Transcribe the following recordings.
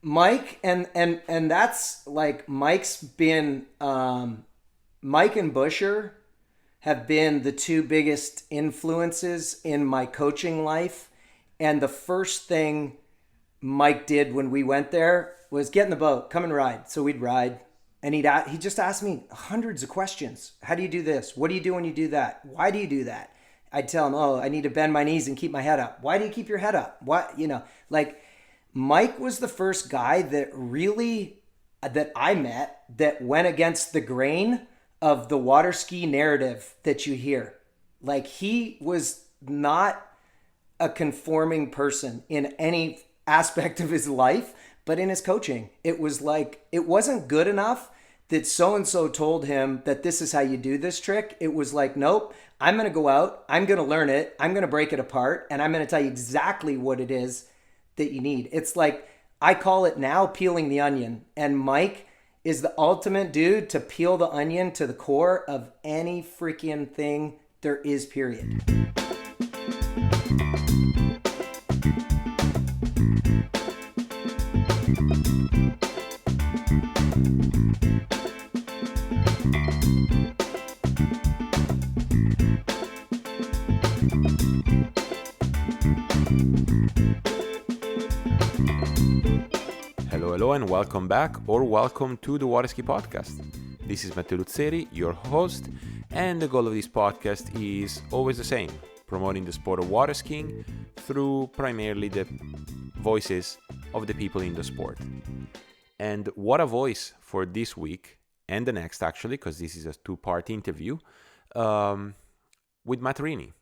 Mike and that's like Mike's been Mike and Busher have been the two biggest influences in my coaching life. And the first thing Mike did when we went there was get in the boat, come and ride. So we'd ride, and he just asked me hundreds of questions. How do you do this? What do you do when you do that? Why do you do that? I'd tell him, oh, I need to bend my knees and keep my head up. Why do you keep your head up? What, like Mike was the first guy that I met that went against the grain of the water ski narrative that you hear. Like, he was not a conforming person in any aspect of his life, but in his coaching, it was like, it wasn't good enough that so-and-so told him that this is how you do this trick. It was like, nope, I'm going to go out, I'm going to learn it, I'm going to break it apart, and I'm going to tell you exactly what it is that you need. It's like, I call it now peeling the onion, and Mike is the ultimate dude to peel the onion to the core of any freaking thing there is, period. Hello and welcome back, or welcome to the Water Ski Podcast. This is Matteo, your host, and the goal of this podcast is always the same: promoting the sport of water skiing through primarily the voices of the people in the sport. And what a voice for this week and the next, actually, because this is a two-part interview with Matt Rini.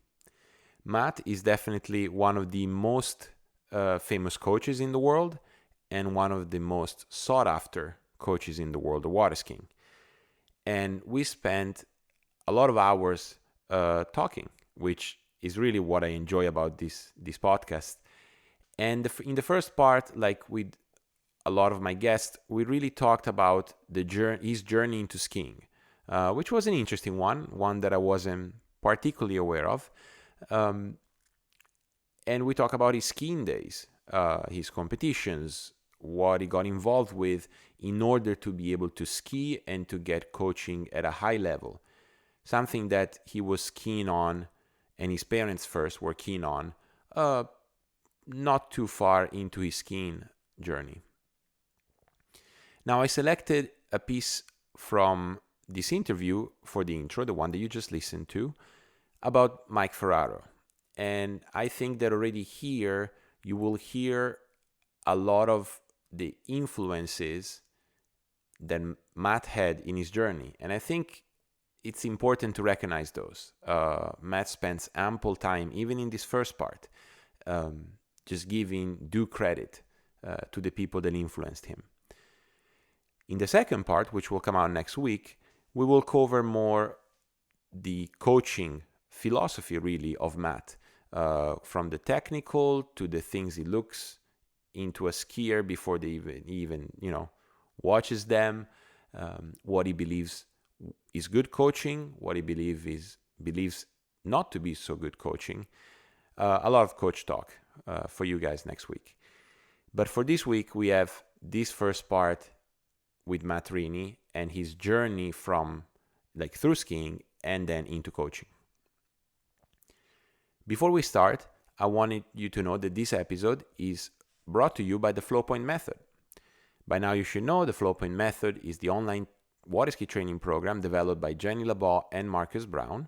Matt is definitely one of the most famous coaches in the world, and one of the most sought after coaches in the world of water skiing. And we spent a lot of hours talking, which is really what I enjoy about this podcast. And in the first part, like with a lot of my guests, we really talked about his journey into skiing, which was an interesting one that I wasn't particularly aware of. And we talk about his skiing days, his competitions, what he got involved with in order to be able to ski and to get coaching at a high level. Something that he was keen on, and his parents first were keen on, not too far into his skiing journey. Now, I selected a piece from this interview for the intro, the one that you just listened to, about Mike Ferraro. And I think that already here you will hear a lot of the influences that Matt had in his journey. And I think it's important to recognize those. Matt spends ample time, even in this first part, just giving due credit to the people that influenced him. In the second part, which will come out next week, we will cover more the coaching philosophy, really, of Matt, from the technical to the things he looks into a skier before they even watches them, what he believes is good coaching, what he believes not to be so good coaching. A lot of coach talk for you guys next week. But for this week, we have this first part with Matt Rini and his journey from through skiing and then into coaching. Before we start, I wanted you to know that this episode is brought to you by the Flowpoint Method. By now you should know the Flowpoint Method is the online water ski training program developed by Jenny LeBeau and Marcus Brown.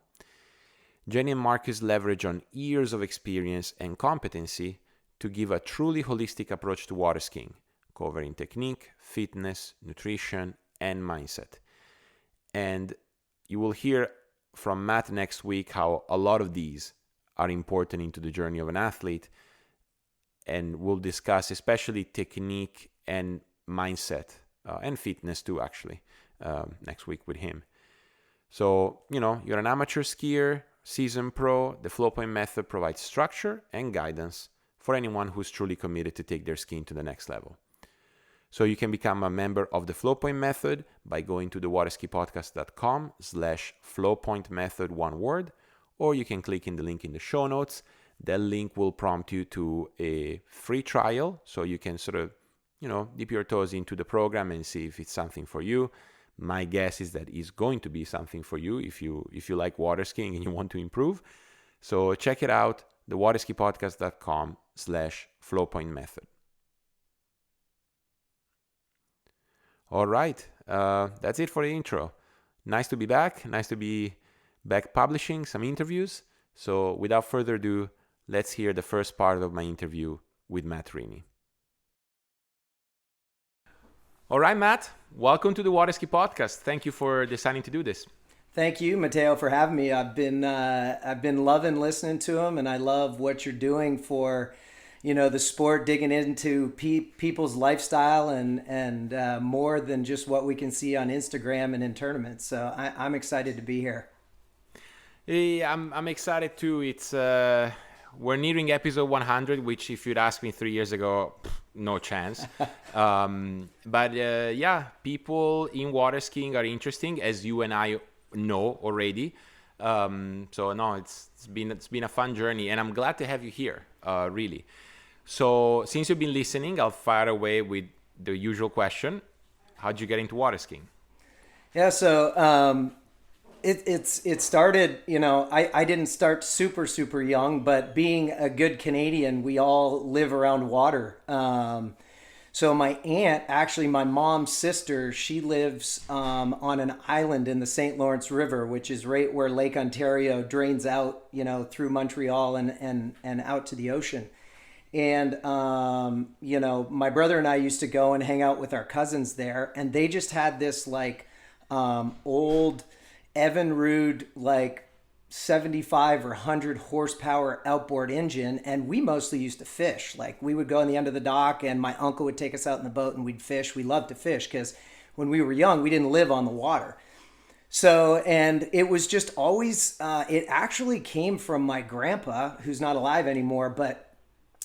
Jenny and Marcus leverage on years of experience and competency to give a truly holistic approach to water skiing, covering technique, fitness, nutrition, and mindset. And you will hear from Matt next week how a lot of these are important into the journey of an athlete, and we'll discuss especially technique and mindset and fitness too, actually, next week with him. So, you're an amateur skier, seasoned pro, the Flowpoint Method provides structure and guidance for anyone who's truly committed to take their skiing to the next level. So you can become a member of the Flowpoint Method by going to thewaterskipodcast.com/flowpointmethod, one word, or you can click in the link in the show notes. That link will prompt you to a free trial, so you can sort of dip your toes into the program and see if it's something for you. My guess is that it's going to be something for you if you like water skiing and you want to improve. So check it out, thewaterskipodcast.com/flowpoint method. All right, that's it for the intro. Nice to be back. Nice to be back publishing some interviews. So without further ado, let's hear the first part of my interview with Matt Rini. All right, Matt, welcome to the Waterski Podcast. Thank you for deciding to do this. Thank you, Matteo, for having me. I've been loving listening to him, and I love what you're doing for, the sport, digging into people's lifestyle and more than just what we can see on Instagram and in tournaments. So I'm excited to be here. Yeah, I'm excited too. It's we're nearing episode 100, which if you'd asked me 3 years ago, no chance. But people in water skiing are interesting, as you and I know already. So no, it's been a fun journey, and I'm glad to have you here. Really. So since you've been listening, I'll fire away with the usual question: how'd you get into water skiing? Yeah, so it started. I didn't start super young, but being a good Canadian, we all live around water. So my aunt, actually my mom's sister, she lives on an island in the St. Lawrence River, which is right where Lake Ontario drains out, through Montreal and out to the ocean. And, my brother and I used to go and hang out with our cousins there, and they just had this old Evinrude, 75 or 100 horsepower outboard engine, and we mostly used to fish. We would go in the end of the dock, and my uncle would take us out in the boat and we'd fish. We loved to fish because when we were young, we didn't live on the water. So, and it was just always, it actually came from my grandpa, who's not alive anymore, but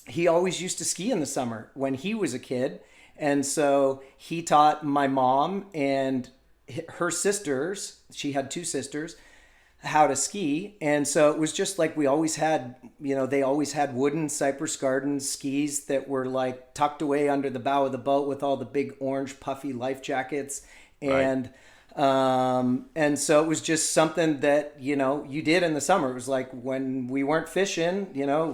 he always used to ski in the summer when he was a kid. And so he taught my mom and her sisters, she had 2 sisters, how to ski. And so it was just we always had, they always had wooden Cypress Garden skis that were tucked away under the bow of the boat with all the big orange puffy life jackets. And and so it was just something that you did in the summer. It was when we weren't fishing,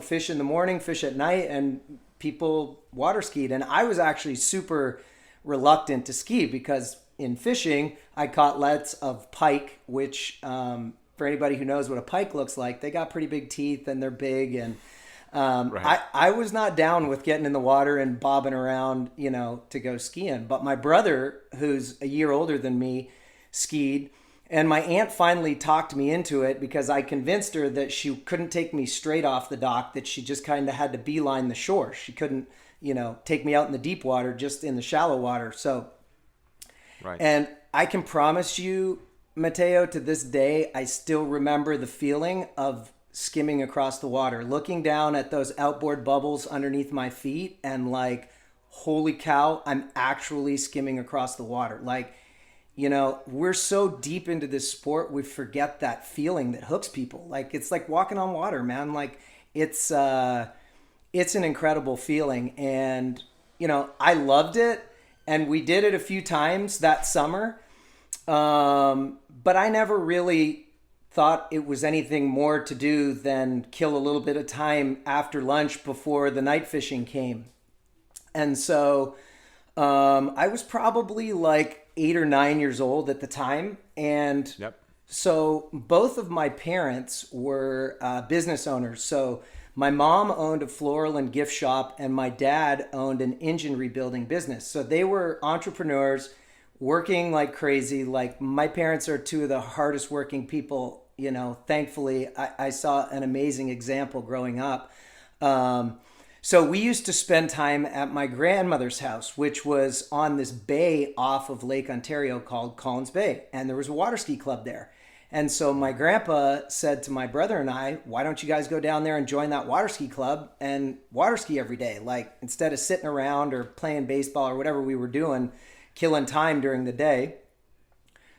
fish in the morning, fish at night, and people water skied. And I was actually super reluctant to ski because in fishing I caught lots of pike, which for anybody who knows what a pike looks like, they got pretty big teeth and they're big. And I was not down with getting in the water and bobbing around, to go skiing. But my brother, who's a year older than me, skied. And my aunt finally talked me into it because I convinced her that she couldn't take me straight off the dock, that she just kind of had to beeline the shore. She couldn't, take me out in the deep water, just in the shallow water. So, and I can promise you, Matteo, to this day, I still remember the feeling of skimming across the water, looking down at those outboard bubbles underneath my feet and holy cow, I'm actually skimming across the water. We're so deep into this sport, we forget that feeling that hooks people. It's like walking on water, man. It's an incredible feeling. And, I loved it. And we did it a few times that summer. But I never really thought it was anything more to do than kill a little bit of time after lunch before the night fishing came. And so I was probably 8 or 9 years old at the time. And so both of my parents were business owners. So my mom owned a floral and gift shop, and my dad owned an engine rebuilding business. So they were entrepreneurs working like crazy. My parents are 2 of the hardest working people. Thankfully, I saw an amazing example growing up. So we used to spend time at my grandmother's house, which was on this bay off of Lake Ontario called Collins Bay. And there was a water ski club there. And so my grandpa said to my brother and I, why don't you guys go down there and join that water ski club and water ski every day? Instead of sitting around or playing baseball or whatever we were doing, killing time during the day.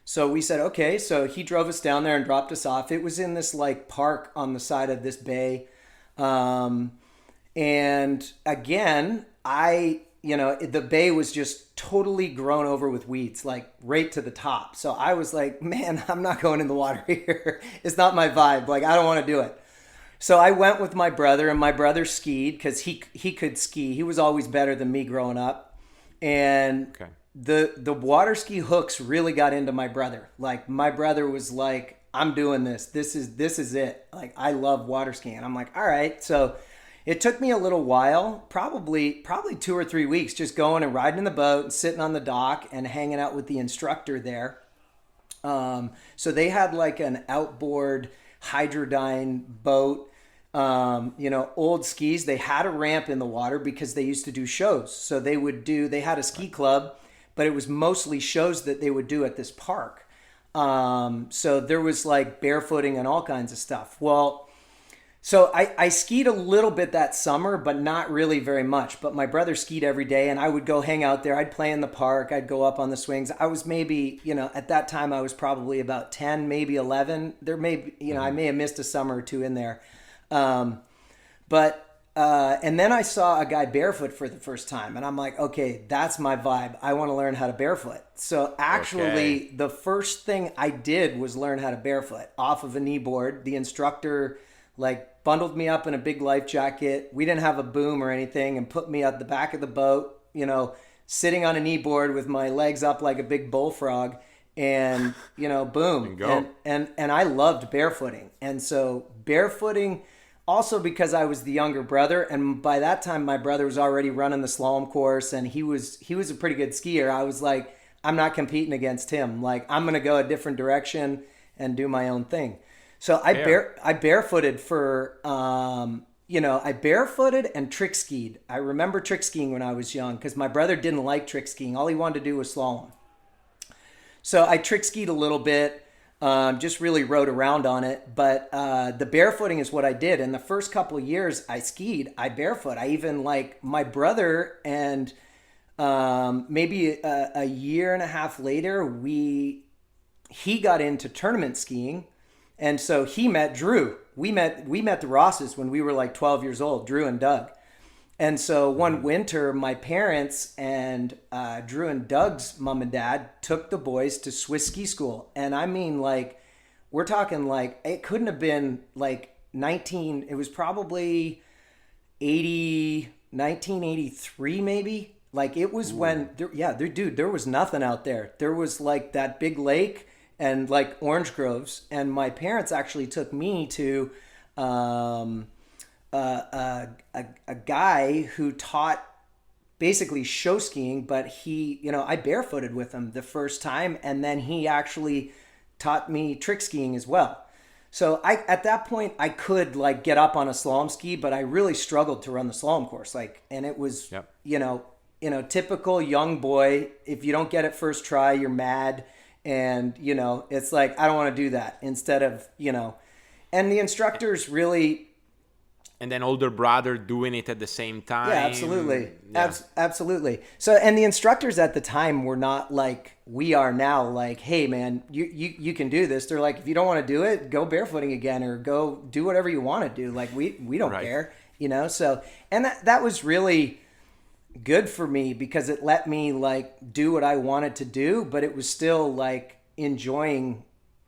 So we said, okay. So he drove us down there and dropped us off. It was in this park on the side of this bay. And again, I the bay was just totally grown over with weeds, like right to the top. So I was like, man, I'm not going in the water here. It's not my vibe. Like, I don't want to do it. So I went with my brother, and my brother skied because he could ski. He was always better than me growing up. And Okay. the water ski hooks really got into my brother. Like, my brother was like, I'm doing this. This is it. Like, I love water skiing. I'm like, all right. So it took me a little while, probably 2 or 3 weeks, just going and riding in the boat and sitting on the dock and hanging out with the instructor there. So they had like an outboard hydrodyne boat, old skis. They had a ramp in the water because they used to do shows. So they had a ski club, but it was mostly shows that they would do at this park. So there was like barefooting and all kinds of stuff. Well, so I skied a little bit that summer, but not really very much. But my brother skied every day, and I would go hang out there. I'd play in the park. I'd go up on the swings. I was maybe, at that time I was probably about 10, maybe 11. There may be, I may have missed a summer or two in there. And then I saw a guy barefoot for the first time, and I'm like, okay, that's my vibe. I want to learn how to barefoot. So actually, the first thing I did was learn how to barefoot off of a knee board. The instructor like bundled me up in a big life jacket. We didn't have a boom or anything, and put me at the back of the boat, sitting on a knee board with my legs up like a big bullfrog, and boom. And I loved barefooting. And so barefooting, also because I was the younger brother, and by that time my brother was already running the slalom course, and he was a pretty good skier. I was like, I'm not competing against him. Like, I'm going to go a different direction and do my own thing. So I barefooted for, I barefooted and trick skied. I remember trick skiing when I was young because my brother didn't like trick skiing. All he wanted to do was slalom. So I trick skied a little bit, just really rode around on it. But the barefooting is what I did. And the first couple of years I skied, I barefoot. I even like my brother, and maybe a year and a half later, he got into tournament skiing. And so he met Drew. We met the Rosses when we were like 12 years old, Drew and Doug. And so one winter, my parents and Drew and Doug's mom and dad took the boys to Swiss ski school. And I mean, like, we're talking like, it couldn't have been like it was probably 1983 maybe. Like, it was when, there was nothing out there. There was like that big lake and like orange groves, and my parents actually took me to a guy who taught basically show skiing, but I barefooted with him the first time, and then he actually taught me trick skiing as well. So at that point I could like get up on a slalom ski, but I really struggled to run the slalom course. Like, and it was, typical young boy. If you don't get it first try, you're mad. And, it's like, I don't want to do that instead of, and the instructors really. And then older brother doing it at the same time. Yeah, absolutely. Yeah. Absolutely. So, and the instructors at the time were not like we are now, like, hey man, you can do this. They're like, if you don't want to do it, go barefooting again, or go do whatever you want to do. Like, we don't care, so, and that was really good for me because it let me like do what I wanted to do, but it was still like enjoying.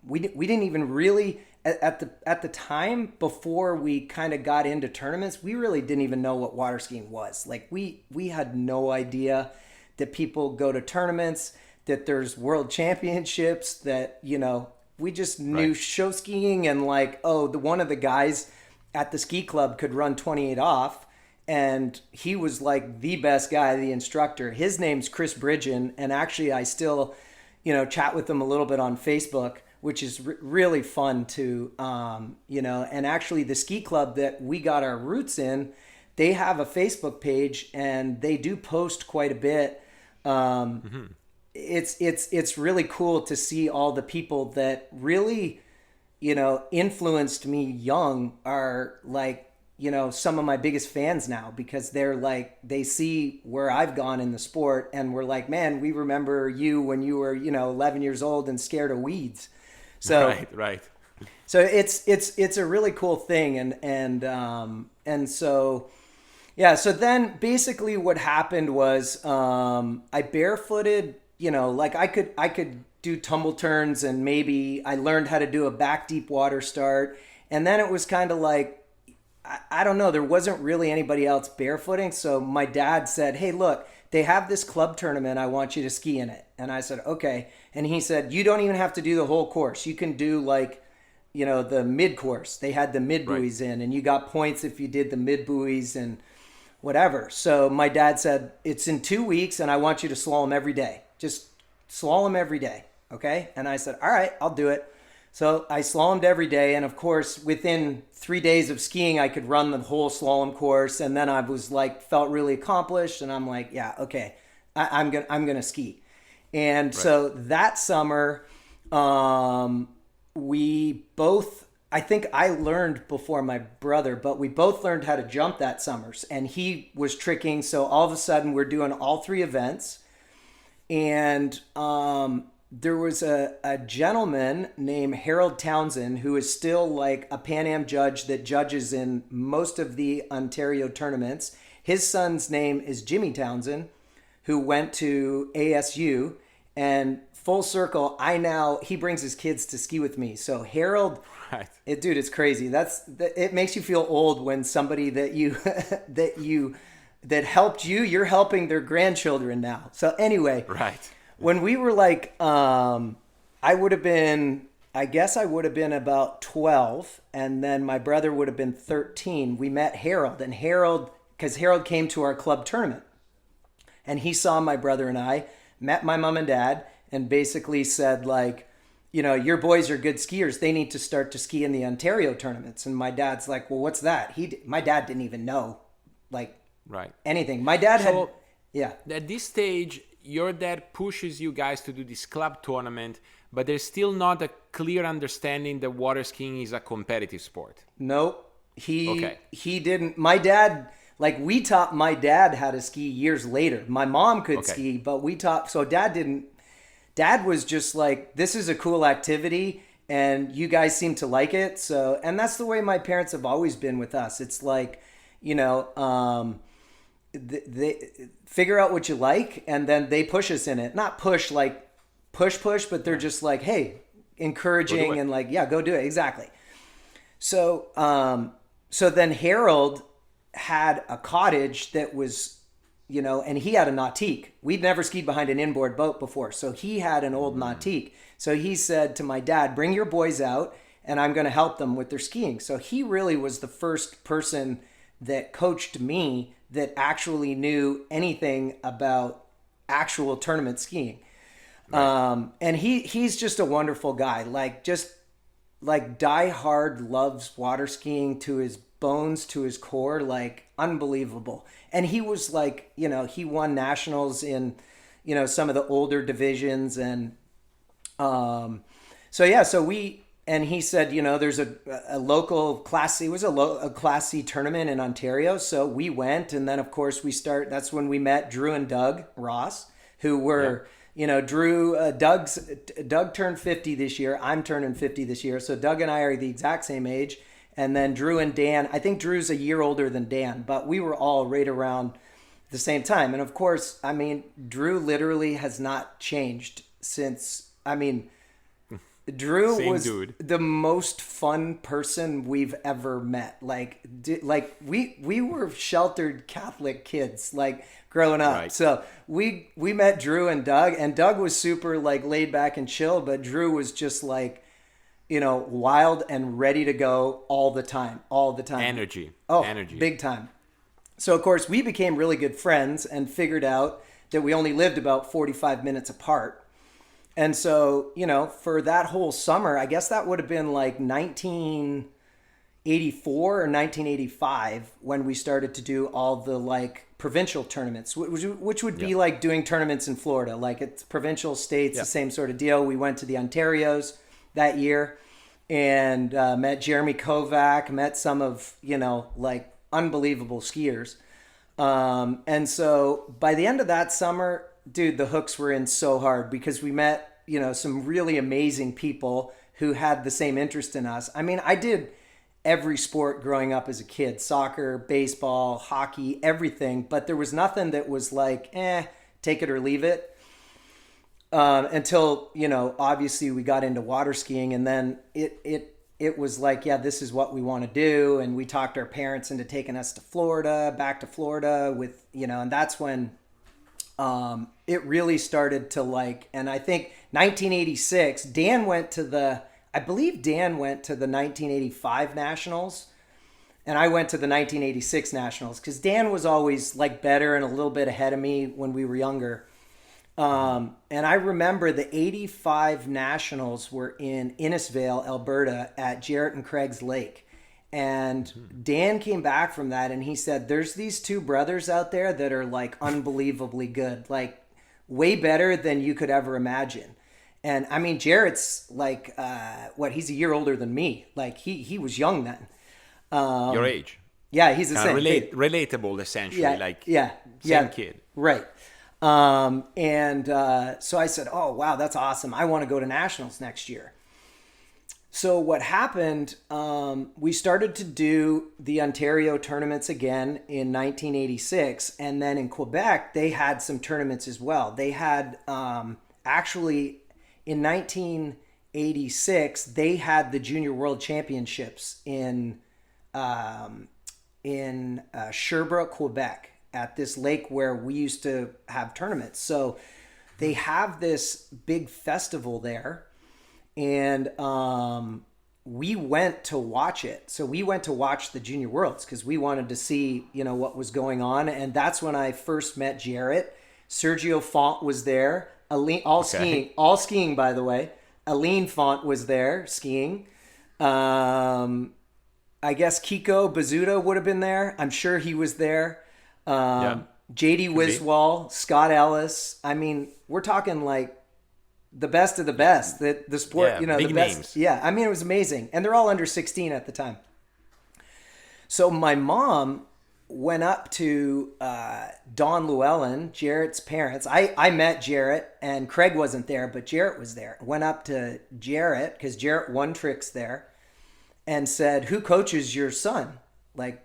We didn't even really at the time before we kind of got into tournaments, we really didn't even know what water skiing was. Like, we had no idea that people go to tournaments, that there's world championships, that we just knew show skiing, and like, one of the guys at the ski club could run 28 off. And he was like the best guy, the instructor. His name's Chris Bridgen. And actually I still, chat with him a little bit on Facebook, which is really fun to, and actually the ski club that we got our roots in, they have a Facebook page and they do post quite a bit. It's really cool to see all the people that really, influenced me young are like, some of my biggest fans now, because they're like, they see where I've gone in the sport and we're like, man, we remember you when you were, 11 years old and scared of weeds. So, right. So it's a really cool thing. And so Yeah, so then basically what happened was I barefooted, like I could do tumble turns, and maybe I learned how to do a back deep water start. And then it was kind of like I don't know, there wasn't really anybody else barefooting, so my dad said, "Hey, look, they have this club tournament. I want you to ski in it." And I said, "Okay." And he said, "You don't even have to do the whole course. You can do like the mid course. They had the mid Right. buoys in, and you got points if you did the mid buoys and whatever." So my dad said, "It's in 2 weeks, and I want you to slalom every day. Just slalom every day, okay?" And I said, "All right, I'll do it." So I slalomed every day, and of course, within 3 days of skiing, I could run the whole slalom course, and then I was like, felt really accomplished, and I'm like, yeah, okay, I'm gonna ski. And Right. so that summer, we both, I think I learned before my brother, but we both learned how to jump that summers, and he was tricking. So all of a sudden we're doing all three events. And there was a gentleman named Harold Townsend who is still like a Pan Am judge that judges in most of the Ontario tournaments. His son's name is Jimmy Townsend, who went to ASU. And full circle, he brings his kids to ski with me. So Harold, Right. dude, it's crazy. It makes you feel old when somebody that you that helped you, you're helping their grandchildren now. So anyway, Right. when we were like, I guess I would have been about 12, and then my brother would have been 13. We met Harold, and because Harold came to our club tournament, and he saw my brother and I, met my mom and dad, and basically said like, your boys are good skiers. They need to start to ski in the Ontario tournaments. And my dad's like, well, what's that? My dad didn't even know like Right. anything. My dad had, So yeah. at this stage, your dad pushes you guys to do this club tournament, but there's still not a clear understanding that water skiing is a competitive sport. Nope. Okay. He didn't. My dad, like we taught my dad how to ski years later. My mom could Okay. ski, but we taught, so dad didn't. Dad was just like, this is a cool activity and you guys seem to like it. So, and that's the way my parents have always been with us. It's like, they figure out what you like, and then they push us in it. Not push like push, but they're just like, hey, encouraging and like, yeah, go do it. Exactly. So, so then Harold had a cottage that was, and he had a nautique. We'd never skied behind an inboard boat before. So he had an old nautique. So he said to my dad, bring your boys out and I'm going to help them with their skiing. So he really was the first person that coached me that actually knew anything about actual tournament skiing. Right. And he's just a wonderful guy. Like die hard, loves water skiing to his bones, to his core, like unbelievable. And he was like, he won nationals in, some of the older divisions. And and he said, there's a local Class C, it was a Class C tournament in Ontario. So we went, and then of course that's when we met Drew and Doug Ross, who were, Doug turned 50 this year. I'm turning 50 this year. So Doug and I are the exact same age. And then Drew and Dan, I think Drew's a year older than Dan, but we were all right around the same time. And of course, Drew literally has not changed since, Drew Same was dude. the most fun person we've ever met. Like we were sheltered Catholic kids, like growing up. Right. So we met Drew and Doug was super like laid back and chill, but Drew was just like, wild and ready to go all the time. Energy. Oh, Energy. big time. So of course we became really good friends and figured out that we only lived about 45 minutes apart. And so, for that whole summer, I guess that would have been like 1984 or 1985 when we started to do all the like provincial tournaments, which would be like doing tournaments in Florida. Like it's provincial, states, the same sort of deal. We went to the Ontarios that year and met Jeremy Kovac, met some of, like unbelievable skiers. And so by the end of that summer, dude, the hooks were in so hard because we met, some really amazing people who had the same interest in us. I did every sport growing up as a kid, soccer, baseball, hockey, everything. But there was nothing that was like, take it or leave it. Until, obviously we got into water skiing, and then it was like, yeah, this is what we want to do. And we talked our parents into taking us back to Florida with, and that's when it really started to like, and I think 1986, I believe Dan went to the 1985 Nationals, and I went to the 1986 Nationals because Dan was always like better and a little bit ahead of me when we were younger. And I remember the 85 Nationals were in Innisfail, Alberta at Jarrett and Craig's Lake. And Dan came back from that and he said, there's these two brothers out there that are like unbelievably good, like way better than you could ever imagine. And I mean, Jarrett's like, he's a year older than me. Like he was young then. Your age. Yeah, he's the same. Relatable, essentially. Same kid. Right. So I said, oh, wow, that's awesome. I want to go to nationals next year. So what happened, we started to do the Ontario tournaments again in 1986. And then in Quebec, they had some tournaments as well. They had, actually in 1986, they had the Junior World Championships in Sherbrooke, Quebec, at this lake where we used to have tournaments. So they have this big festival there, and we went to watch it. So we went to watch the Junior Worlds because we wanted to see, what was going on. And that's when I first met Jarrett. Sergio Font was there. Skiing, by the way. Aline Font was there skiing. I guess Kiko Bazuda would have been there. I'm sure he was there. JD Wiswall, Scott Ellis. I mean, we're talking like the best of the best. The sport, big the best. Names. Yeah, I mean, it was amazing. And they're all under 16 at the time. So my mom went up to Don Llewellyn, Jarrett's parents. I met Jarrett, and Craig wasn't there, but Jarrett was there. Went up to Jarrett, because Jarrett won tricks there, and said, who coaches your son? Like,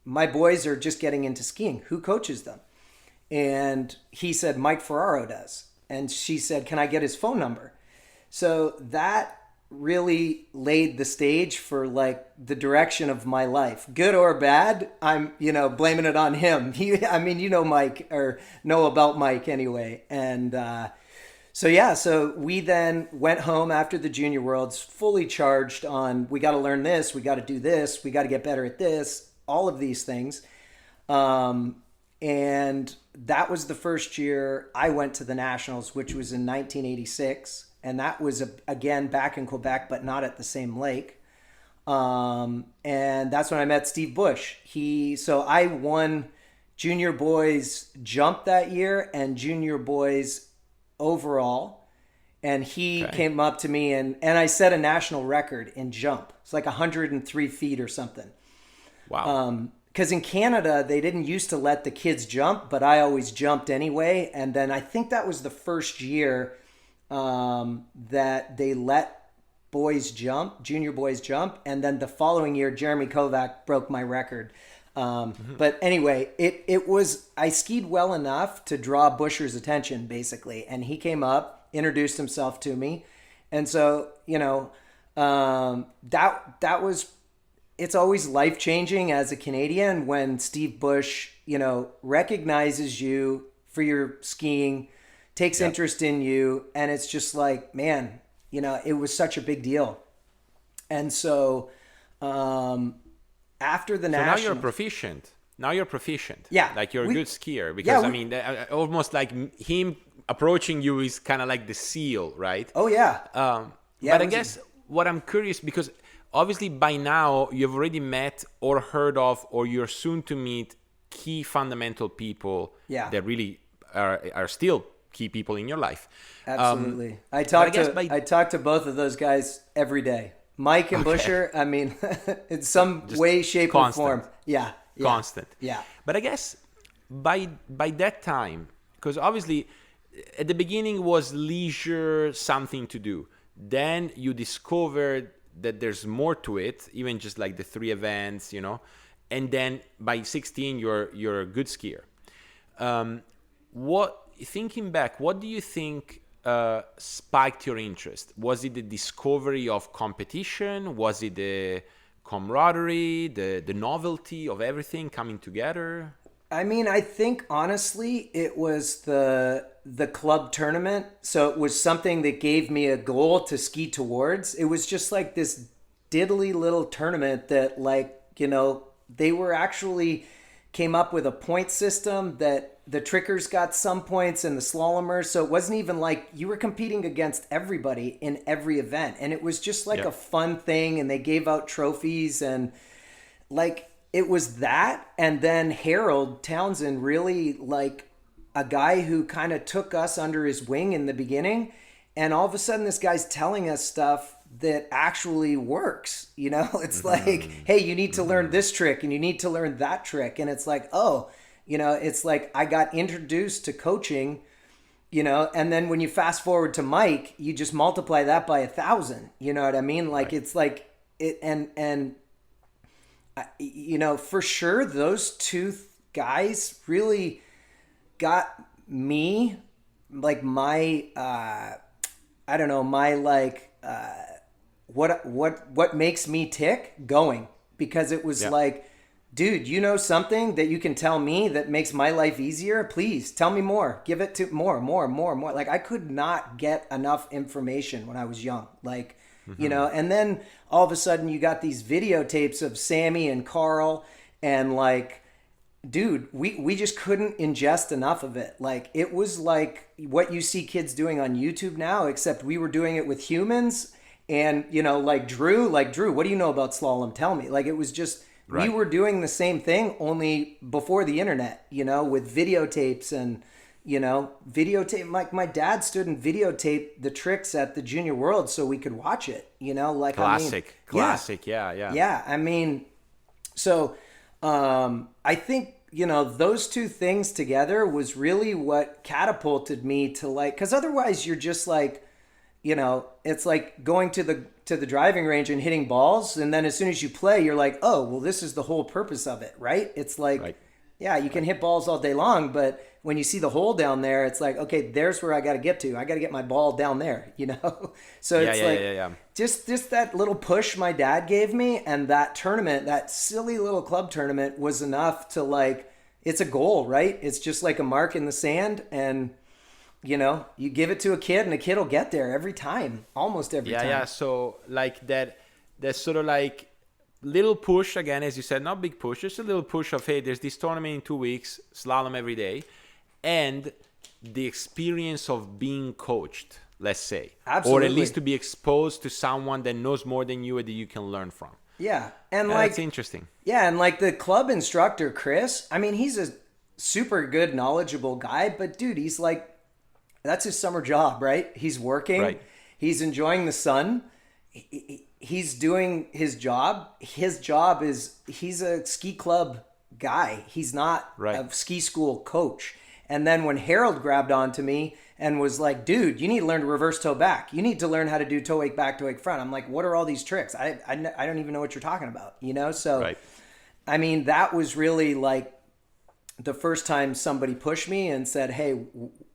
my boys are just getting into skiing. Who coaches them? And he said, Mike Ferraro does. And she said, can I get his phone number? So that really laid the stage for like the direction of my life, good or bad. I'm, blaming it on him. Mike, or know about Mike anyway. And, so we then went home after the Junior Worlds fully charged on, we got to learn this, we got to do this, we got to get better at this, all of these things. And that was the first year I went to the Nationals, which was in 1986. And that was, again, back in Quebec, but not at the same lake. And that's when I met Steve Bush. So I won junior boys jump that year and junior boys overall. And he came up to me and I set a national record in jump. It's like 103 feet or something. Wow. Because in Canada, they didn't used to let the kids jump, but I always jumped anyway. And then I think that was the first year that they let junior boys jump. And then the following year, Jeremy Kovac broke my record. But anyway, I skied well enough to draw Busher's attention, basically. And he came up, introduced himself to me. And so, that was, it's always life-changing as a Canadian when Steve Bush, recognizes you for your skiing, takes interest in you. And it's just like, man, it was such a big deal. And so, after the national, now you're proficient. Yeah. Like you're a good skier because almost like him approaching you is kind of like the seal, right? Oh yeah. But I guess what I'm curious, because obviously by now you've already met or heard of, or you're soon to meet key fundamental people that really are still key people in your life. Absolutely. I talk to both of those guys every day. Mike and Busher, I mean, in some way, shape, or form. Yeah. Constant. Yeah. But I guess by that time, because obviously at the beginning was leisure, something to do. Then you discovered that there's more to it, even just like the 3 events, and then by 16 you're a good skier. Thinking back, what do you think spiked your interest? Was it the discovery of competition? Was it the camaraderie, the novelty of everything coming together? I mean, I think honestly, it was the club tournament. So it was something that gave me a goal to ski towards. It was just like this diddly little tournament that, like, they were actually came up with a point system that the trickers got some points and the slalomers. So it wasn't even like you were competing against everybody in every event. And it was just like a fun thing. And they gave out trophies and like, it was that. And then Harold Townsend, really like a guy who kind of took us under his wing in the beginning. And all of a sudden this guy's telling us stuff that actually works. It's like, hey, you need to learn this trick and you need to learn that trick. And it's like, oh, it's like I got introduced to coaching, and then when you fast forward to Mike, you just multiply that by 1,000. You know what I mean? Like, right. It's like it, and for sure, those two guys really got me, like my, I don't know, my like, what makes me tick going, because it was like, dude, something that you can tell me that makes my life easier? Please tell me more. Give it to more. Like, I could not get enough information when I was young. Like, and then all of a sudden you got these videotapes of Sammy and Carl, and like, dude, we just couldn't ingest enough of it. Like, it was like what you see kids doing on YouTube now, except we were doing it with humans. And, like Drew, what do you know about slalom? Tell me. Like, it was just, right. We were doing the same thing, only before the internet, with videotapes and, videotape. My dad stood and videotaped the tricks at the Junior World so we could watch it, like, classic. Yeah. Yeah. I mean, so, I think, those two things together was really what catapulted me to, like, cause otherwise you're just like, it's like going to the driving range and hitting balls. And then as soon as you play, you're like, oh, well, this is the whole purpose of it, right? It's like, right. Yeah, you can hit balls all day long, but when you see the hole down there, it's like, okay, there's where I got to get to. I got to get my ball down there, So it's just that little push my dad gave me, and that tournament, that silly little club tournament, was enough to, like, it's a goal, right? It's just like a mark in the sand, and you give it to a kid and a kid will get there every time, almost every time. Yeah. So like that sort of like little push, again, as you said, not big push, just a little push of, hey, there's this tournament in 2 weeks, slalom every day. And the experience of being coached, let's say. Absolutely. Or at least to be exposed to someone that knows more than you and that you can learn from. Yeah. And like, that's interesting. Yeah. And like the club instructor, Chris, I mean, he's a super good, knowledgeable guy, but dude, he's like, that's his summer job, right? He's working. Right. He's enjoying the sun. He's doing his job. His job is, he's a ski club guy. He's not a ski school coach. And then when Harold grabbed onto me and was like, dude, you need to learn to reverse toe back. You need to learn how to do toe wake back, toe wake front. I'm like, what are all these tricks? I don't even know what you're talking about, So, I mean, that was really like the first time somebody pushed me and said, hey,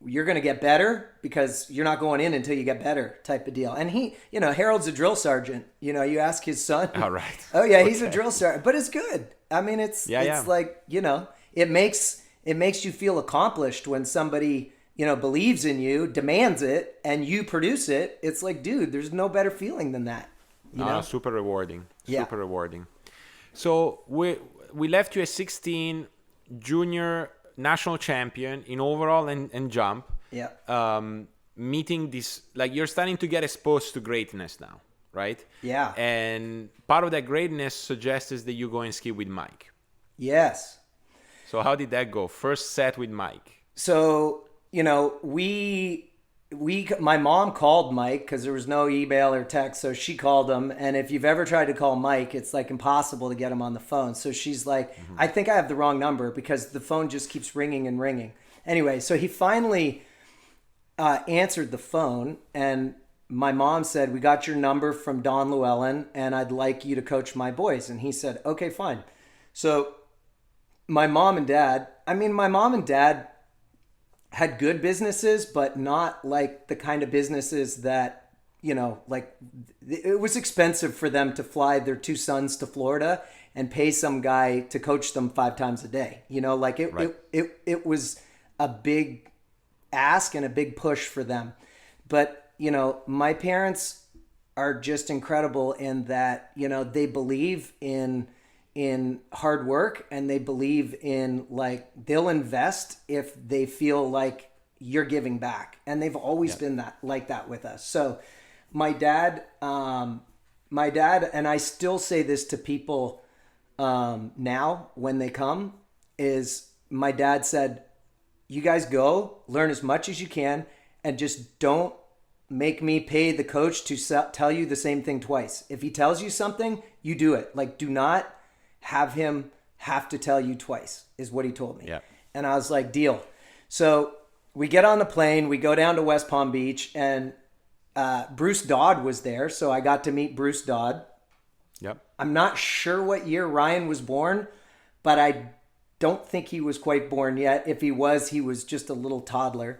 you're going to get better because you're not going in until you get better, type of deal. And he, Harold's a drill sergeant. You ask his son. All right. Oh yeah, he's a drill sergeant, but it's good. I mean, it's like, it makes you feel accomplished when somebody, believes in you, demands it, and you produce it. It's like, dude, there's no better feeling than that. Super rewarding. Yeah. Super rewarding. So we left you at 16, junior national champion in overall and jump. Yeah. Meeting this, like, you're starting to get exposed to greatness now, right? Yeah. And part of that greatness suggests that you go and ski with Mike. Yes. So how did that go? First set with Mike. So, my mom called Mike because there was no email or text. So she called him. And if you've ever tried to call Mike, it's like impossible to get him on the phone. So she's like, I think I have the wrong number because the phone just keeps ringing and ringing. Anyway, so he finally answered the phone, and my mom said, we got your number from Don Llewellyn and I'd like you to coach my boys. And he said, okay, fine. So my mom and dad had good businesses, but not like the kind of businesses that, like it was expensive for them to fly their two sons to Florida and pay some guy to coach them 5 times a day. Like it was a big ask and a big push for them. But, my parents are just incredible in that, they believe in hard work, and they believe in like they'll invest if they feel like you're giving back. And they've always been that with us. So my dad, and I still say this to people now when they come, is my dad said, you guys go learn as much as you can and just don't make me pay the coach to tell you the same thing twice. If he tells you something, you do it. Like, do not have him have to tell you twice, is what he told me. Yeah. And I was like, deal. So we get on the plane, we go down to West Palm Beach, and Bruce Dodd was there. So I got to meet Bruce Dodd. Yep. I'm not sure what year Ryan was born, but I don't think he was quite born yet. If he was just a little toddler.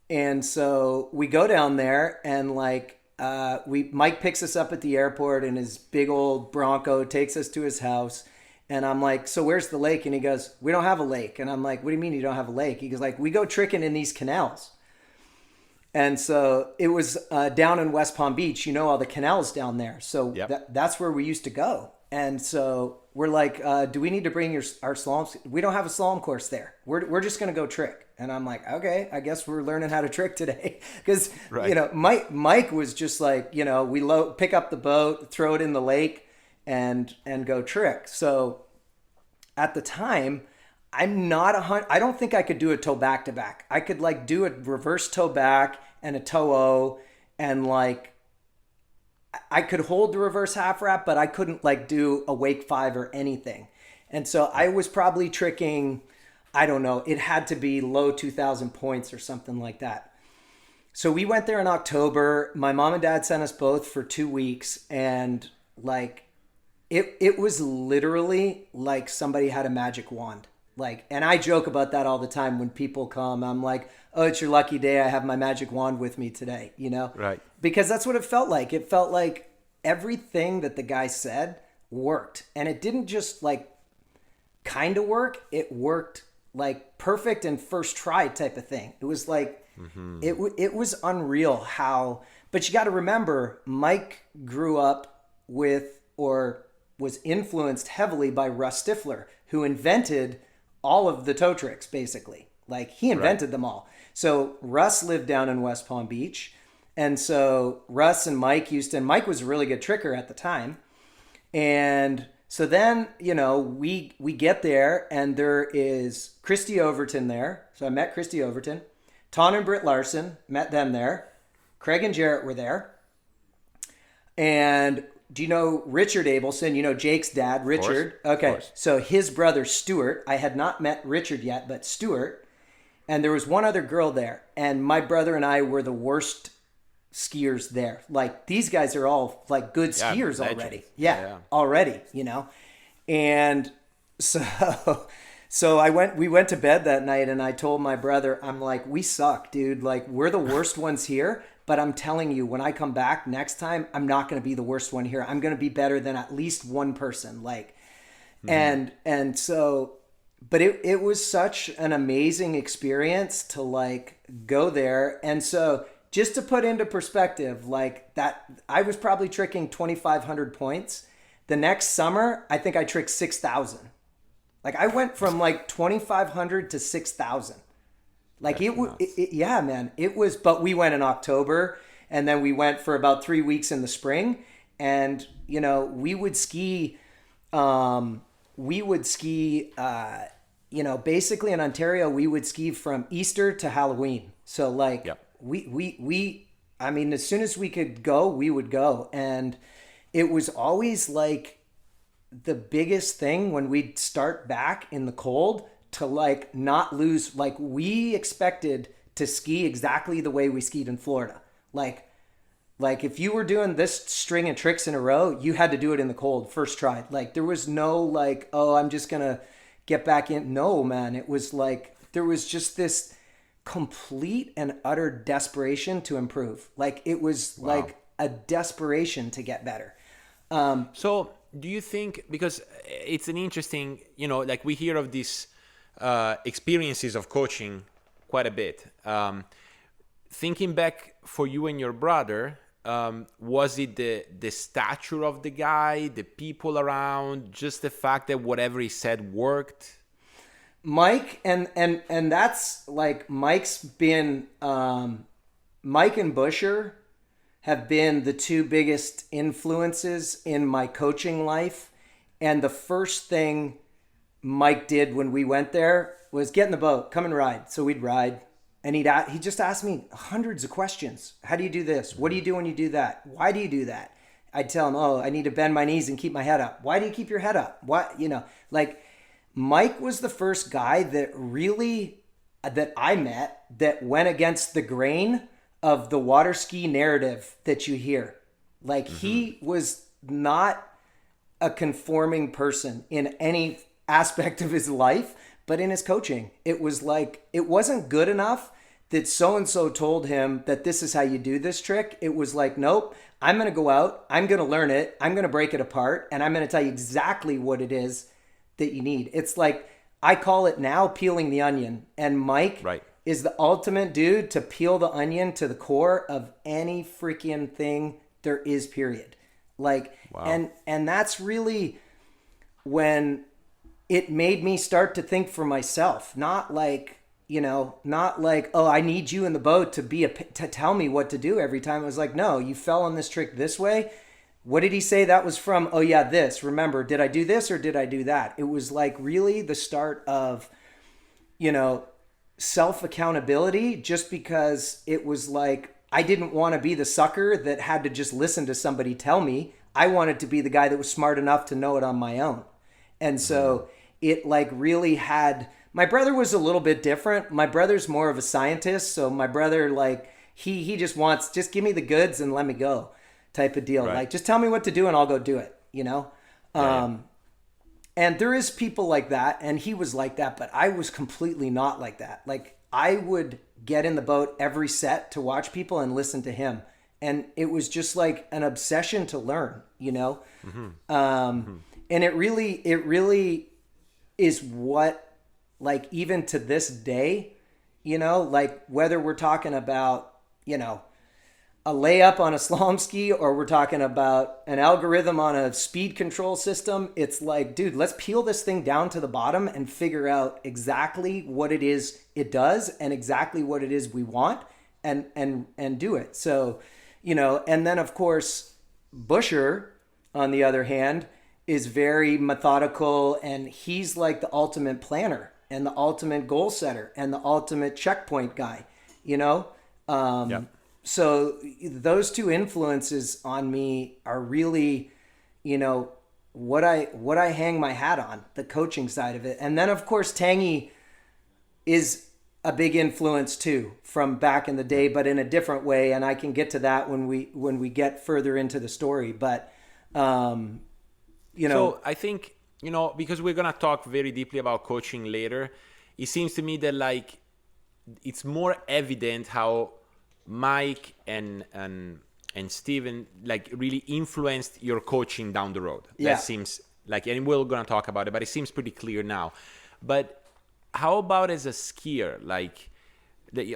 And so we go down there, and like Mike picks us up at the airport in his big old Bronco, takes us to his house. And I'm like, so where's the lake? And he goes, we don't have a lake. And I'm like, what do you mean you don't have a lake? He goes like, we go tricking in these canals. And so it was down in West Palm Beach, all the canals down there. So that's where we used to go. And so we're like, do we need to bring our slalom? We don't have a slalom course there. We're just going to go trick. And I'm like, okay, I guess we're learning how to trick today. Because, Mike was just like, we pick up the boat, throw it in the lake and go trick. So at the time, I don't think I could do a toe back to back. I could like do a reverse toe back and a toe O, and like I could hold the reverse half wrap, but I couldn't like do a wake 5 or anything. And so I was probably tricking, I don't know, it had to be low 2,000 points or something like that. So we went there in October. My mom and dad sent us both for 2 weeks, and like it was literally like somebody had a magic wand. Like, and I joke about that all the time when people come. I'm like, oh, it's your lucky day. I have my magic wand with me today, Right. Because that's what it felt like. It felt like everything that the guy said worked. And it didn't just like kind of work. It worked like perfect and first try type of thing. It was like, it was unreal how, but you got to remember, Mike grew up with, or was influenced heavily by Russ Stifler, who invented all of the toe tricks, basically. Like, he invented them all. So Russ lived down in West Palm Beach. And so Russ and Mike Mike was a really good tricker at the time. And so then, we get there, and there is Christy Overton there. So I met Christy Overton. Ton and Britt Larson, met them there. Craig and Jarrett were there. And do you know Richard Abelson? Jake's dad, Richard. Okay, so his brother, Stuart. I had not met Richard yet, but Stuart. And there was one other girl there. And my brother and I were the worst skiers there. Like, these guys are all like good skiers already. Yeah, already, And so we went to bed that night, and I told my brother, I'm like, we suck, dude. Like, we're the worst ones here. But I'm telling you, when I come back next time, I'm not going to be the worst one here. I'm going to be better than at least one person. Like, and so, but it was such an amazing experience to like go there. And so just to put into perspective, like that, I was probably tricking 2,500 points. The next summer, I think I tricked 6,000. Like, I went from like 2,500 to 6,000. Like, yeah, man, it was, but we went in October, and then we went for about 3 weeks in the spring, and, we would ski, basically in Ontario, we would ski from Easter to Halloween. So like, I mean, as soon as we could go, we would go. And it was always like the biggest thing when we'd start back in the cold to like not lose. Like, we expected to ski exactly the way we skied in Florida. Like if you were doing this string of tricks in a row, you had to do it in the cold first try. Like there was no like, oh, I'm just gonna get back in. No, man. It was like there was just this complete and utter desperation to improve. Like it was like a desperation to get better. So do you think, because it's an interesting, like we hear of these experiences of coaching quite a bit. Thinking back for you and your brother, was it the stature of the guy, the people around, just the fact that whatever he said worked? Mike and that's like Mike's been Mike and Busher have been the two biggest influences in my coaching life. And the first thing Mike did when we went there was get in the boat, come and ride. So we'd ride. And he just asked me hundreds of questions. How do you do this? What do you do when you do that? Why do you do that? I'd tell him, oh, I need to bend my knees and keep my head up. Why do you keep your head up? What, like Mike was the first guy that I met that went against the grain of the water ski narrative that you hear. Like he was not a conforming person in any aspect of his life, but in his coaching, it was like, it wasn't good enough that so-and-so told him that this is how you do this trick. It was like, nope, I'm going to go out, I'm going to learn it, I'm going to break it apart, and I'm going to tell you exactly what it is that you need. It's like, I call it now peeling the onion. And Mike is the ultimate dude to peel the onion to the core of any freaking thing there is, period. Like, and that's really when it made me start to think for myself, not like, oh, I need you in the boat to tell me what to do every time. It was like, no, you fell on this trick this way. What did he say that was from? Oh yeah, this. Remember, did I do this or did I do that? It was like really the start of, self-accountability, just because it was like, I didn't want to be the sucker that had to just listen to somebody tell me. I wanted to be the guy that was smart enough to know it on my own. And so it like really had, my brother was a little bit different. My brother's more of a scientist. So my brother, like he just wants, just give me the goods and let me go type of deal. Like, just tell me what to do and I'll go do it, And there is people like that. And he was like that, but I was completely not like that. Like I would get in the boat every set to watch people and listen to him. And it was just like an obsession to learn, And it really is what, like, even to this day, like whether we're talking about, a layup on a slalom ski or we're talking about an algorithm on a speed control system, it's like, dude, let's peel this thing down to the bottom and figure out exactly what it is it does and exactly what it is we want and do it. So, and then of course, Busher, on the other hand, is very methodical, and he's like the ultimate planner and the ultimate goal setter and the ultimate checkpoint guy, So those two influences on me are really, what I hang my hat on, the coaching side of it. And then of course, Tangy is a big influence too from back in the day, but in a different way. And I can get to that when we get further into the story. But, So I think, because we're going to talk very deeply about coaching later, it seems to me that like, it's more evident how Mike and Steven like really influenced your coaching down the road. That seems like, and we're going to talk about it, but it seems pretty clear now. But how about as a skier? Like,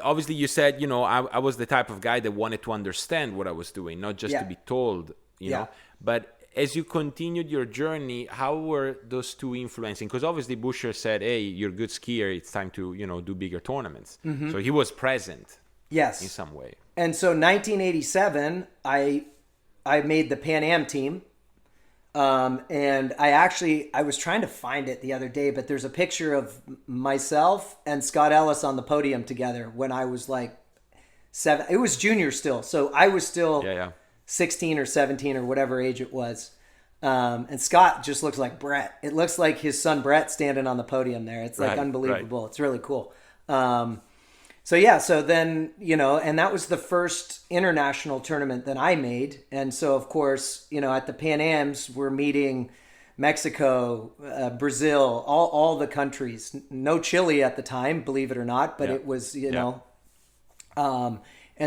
obviously you said, I was the type of guy that wanted to understand what I was doing, not just to be told, you know. But as you continued your journey, how were those two influencing? Because obviously Busher said, hey, you're a good skier, it's time to, do bigger tournaments. So he was present. Yes. In some way. And so 1987, I made the Pan Am team. And I was trying to find it the other day, but there's a picture of myself and Scott Ellis on the podium together when I was like 7. It was junior still. So I was still 16 or 17 or whatever age it was. And Scott just looks like Brett. It looks like his son Brett standing on the podium there. It's like unbelievable. Right. It's really cool. so then, and that was the first international tournament that I made. And so, of course, at the Pan Ams, we're meeting Mexico, Brazil, all the countries. No Chile at the time, believe it or not, but it was, and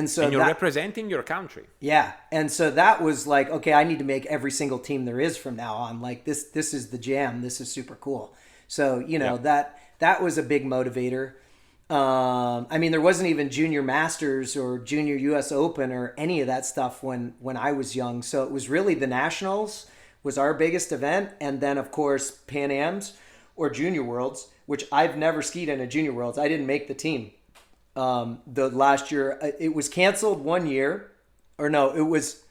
so and you're representing your country. Yeah. And so that was like, okay, I need to make every single team there is from now on. Like this is the jam. This is super cool. So, that was a big motivator. I mean, there wasn't even Junior Masters or Junior US Open or any of that stuff when I was young. So it was really the Nationals was our biggest event. And then, of course, Pan Ams or Junior Worlds, which I've never skied in a Junior Worlds. I didn't make the team. The last year, it was canceled one year. Or no, it was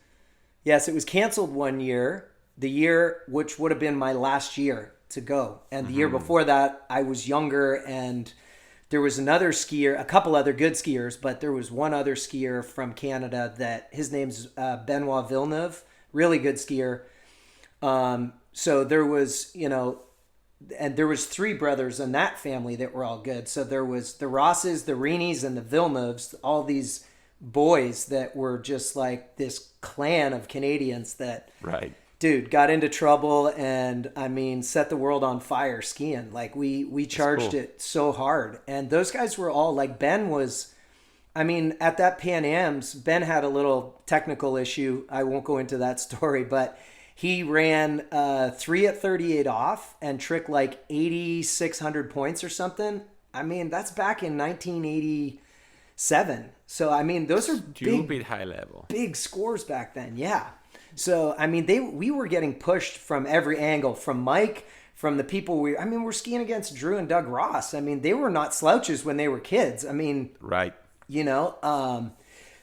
canceled one year. The year, which would have been my last year to go. And the year before that, I was younger and there was another skier, a couple other good skiers, but there was one other skier from Canada that his name's Benoit Villeneuve, really good skier. So there was, and there was three brothers in that family that were all good. So there was the Rosses, the Rinis, and the Villeneuves, all these boys that were just like this clan of Canadians that, dude, got into trouble and I mean set the world on fire skiing. Like we charged it so hard. And those guys were all like, Ben was, I mean, at that Pan Ams, Ben had a little technical issue. I won't go into that story, but he ran 3 at 38 off and tricked like 8,600 points or something. I mean, that's back in 1987. So I mean, those are big high level, big scores back then. Yeah. So, I mean, we were getting pushed from every angle, from Mike, from the people we're skiing against Drew and Doug Ross. I mean, they were not slouches when they were kids. I mean,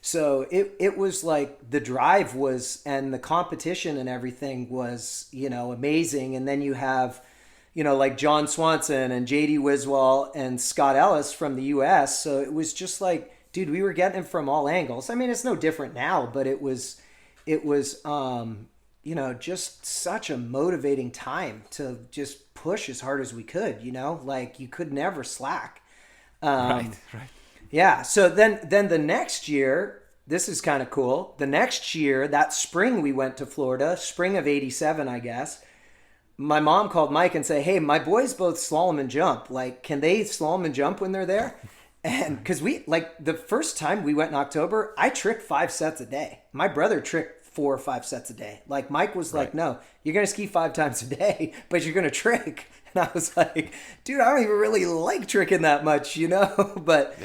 so it was like the drive was, and the competition and everything was, amazing. And then you have, like John Swanson and JD Wiswall and Scott Ellis from the US. So it was just like, dude, we were getting it from all angles. I mean, it's no different now, but it was just such a motivating time to just push as hard as we could, like you could never slack. Right. Yeah. So then the next year, this is kind of cool. The next year, that spring we went to Florida, spring of 87, I guess. My mom called Mike and said, hey, my boys both slalom and jump. Like, can they slalom and jump when they're there? And because the first time we went in October, I tricked 5 sets a day. My brother tricked 4 or 5 sets a day. Like Mike was like, no, you're going to ski 5 times a day, but you're going to trick. And I was like, dude, I don't even really like tricking that much, but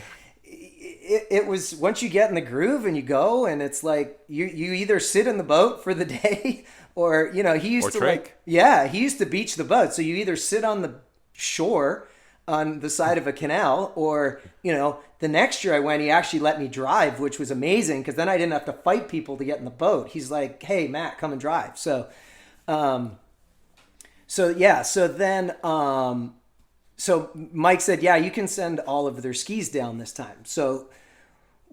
it was, once you get in the groove and you go, and it's like, you either sit in the boat for the day or, he used to trick. He used to beach the boat. So you either sit on the shore on the side of a canal, or the next year I went, he actually let me drive, which was amazing because then I didn't have to fight people to get in the boat. He's like, hey Matt, come and drive. So Mike said, yeah, you can send all of their skis down this time. So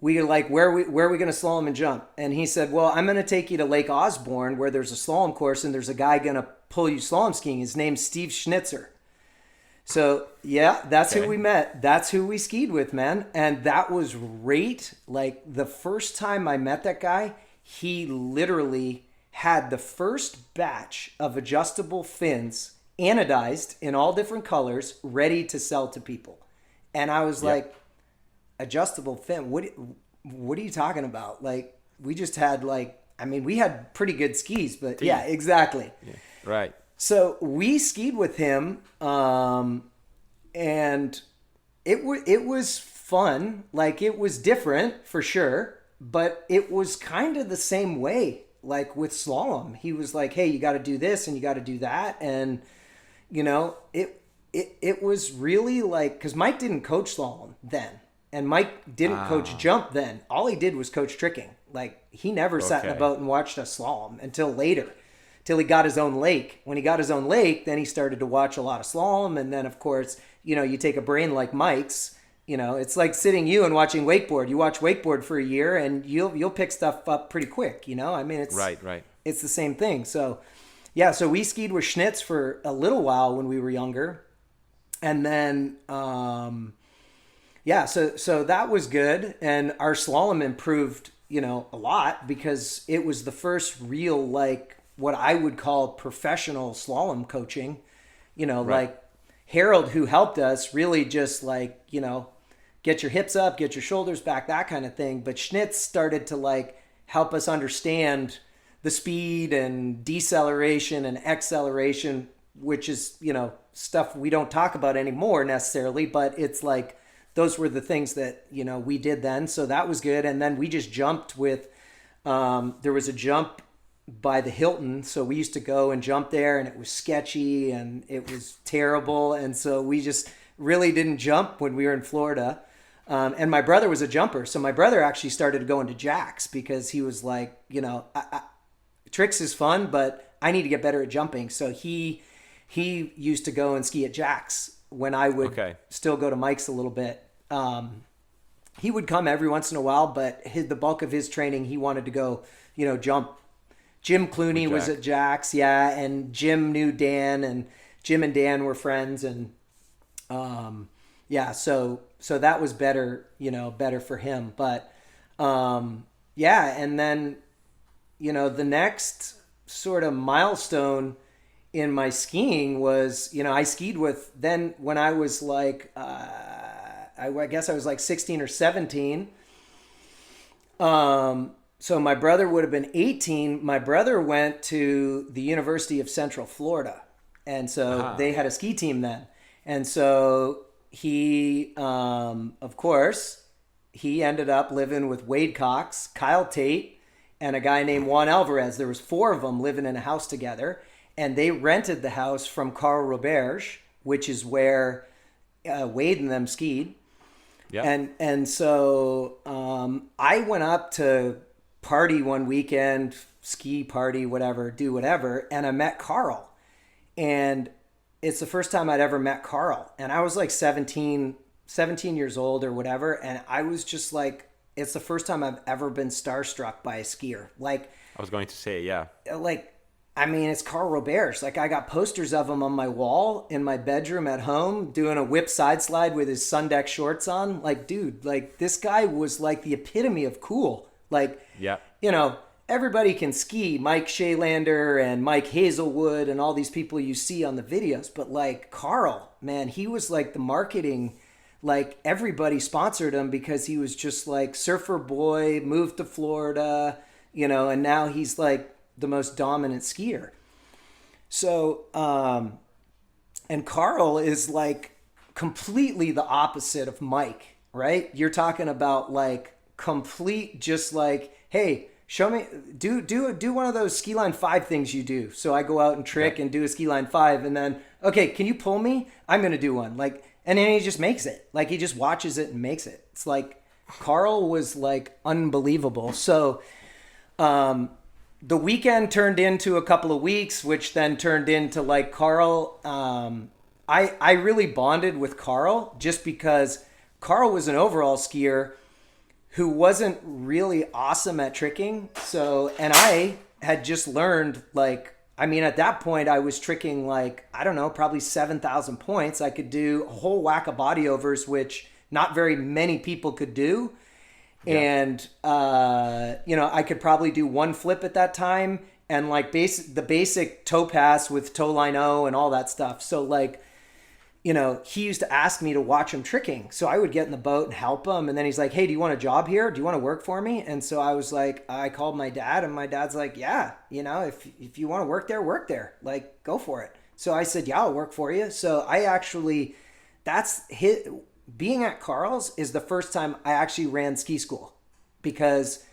we were like, where are we going to slalom and jump? And he said, well, I'm going to take you to Lake Osborne where there's a slalom course and there's a guy going to pull you slalom skiing. His name's Steve Schnitzer. So, yeah, that's who we met. That's who we skied with, man. And that was great. Like, the first time I met that guy, he literally had the first batch of adjustable fins, anodized in all different colors, ready to sell to people. And I was like, adjustable fin? What are you talking about? Like, we just had, we had pretty good skis, but yeah, exactly. Yeah. Right. So we skied with him, and it was fun. Like, it was different for sure, but it was kind of the same way. Like with slalom, he was like, "Hey, you got to do this and you got to do that," and it was really like, because Mike didn't coach slalom then, and Mike didn't coach jump then. All he did was coach tricking. Like, he never sat in a boat and watched us slalom until later. Till he got his own lake. When he got his own lake, then he started to watch a lot of slalom. And then, of course, you take a brain like Mike's, it's like sitting you and watching wakeboard. You watch wakeboard for a year and you'll pick stuff up pretty quick, it's right. It's the same thing. So, yeah, so we skied with Schnitz for a little while when we were younger. And then, yeah, so that was good, and our slalom improved, a lot because it was the first real like what I would call professional slalom coaching. Right. Like Harold, who helped us, really just like get your hips up, get your shoulders back, that kind of thing. But Schnitz started to like help us understand the speed and deceleration and acceleration, which is stuff we don't talk about anymore necessarily, but it's like those were the things that we did then. So that was good. And then we just jumped with there was a jump by the Hilton, so we used to go and jump there, and it was sketchy and it was terrible, and so we just really didn't jump when we were in Florida. And my brother was a jumper, so my brother actually started going to jacks because he was like, tricks is fun, but I need to get better at jumping. So he used to go and ski at jacks when I would still go to Mike's a little bit. He would come every once in a while, but the bulk of his training, he wanted to go, jump. Jim Clooney was at Jack's, yeah, and Jim knew Dan, and Jim and Dan were friends, and so that was better, better for him. But and then the next sort of milestone in my skiing was, I skied with, then when I was like I guess I was like 16 or 17. So my brother would have been 18. My brother went to the University of Central Florida. And so they had a ski team then. And so he, of course, he ended up living with Wade Cox, Kyle Tate, and a guy named Juan Alvarez. There was 4 of them living in a house together. And they rented the house from Carl Roberge, which is where Wade and them skied. Yeah. And so I went up to party one weekend, ski party, whatever, do whatever, and I met Carl. And it's the first time I'd ever met Carl. And I was like 17 years old or whatever. And I was just like, it's the first time I've ever been starstruck by a skier. Like, I was going to say, yeah. Like, I mean, it's Carl Roberge. Like, I got posters of him on my wall in my bedroom at home doing a whip side slide with his Sundeck shorts on. Like, dude, like, this guy was like the epitome of cool. Like, yeah, everybody can ski. Mike Shaylander and Mike Hazelwood and all these people you see on the videos. But like Carl, man, he was like the marketing, like everybody sponsored him because he was just like surfer boy, moved to Florida, and now he's like the most dominant skier. So, and Carl is like completely the opposite of Mike, right? You're talking about like complete, just like, hey, show me, do one of those ski line 5 things you do. So I go out and trick and do a ski line 5, and then, okay, can you pull me? I'm going to do one. Like, and then he just makes it. Like, he just watches it and makes it. It's like, Carl was like unbelievable. So, the weekend turned into a couple of weeks, which then turned into like Carl. I really bonded with Carl just because Carl was an overall skier who wasn't really awesome at tricking. So, and I had just learned, like, I mean, at that point I was tricking like, I don't know, probably 7,000 points. I could do a whole whack of body overs, which not very many people could do. Yeah. And, I could probably do one flip at that time and like the basic toe pass with toe line O and all that stuff. So like, he used to ask me to watch him tricking. So I would get in the boat and help him. And then he's like, hey, do you want a job here? Do you want to work for me? And so I was like, I called my dad, and my dad's like, yeah, if you want to work there, like, go for it. So I said, yeah, I'll work for you. So I actually, being at Carl's is the first time I actually ran ski school, because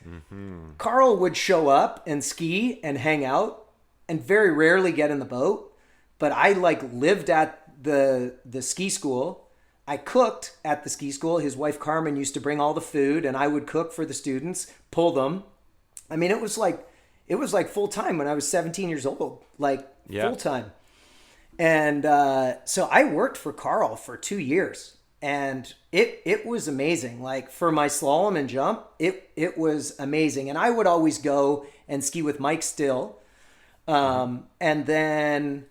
Carl would show up and ski and hang out and very rarely get in the boat. But I like lived at the ski school. I cooked at the ski school. His wife Carmen used to bring all the food, and I would cook for the students, pull them. I mean, it was like full time when I was 17 years old, like full time. And so I worked for Carl for 2 years, and it was amazing. Like for my slalom and jump, it was amazing. And I would always go and ski with Mike still. And then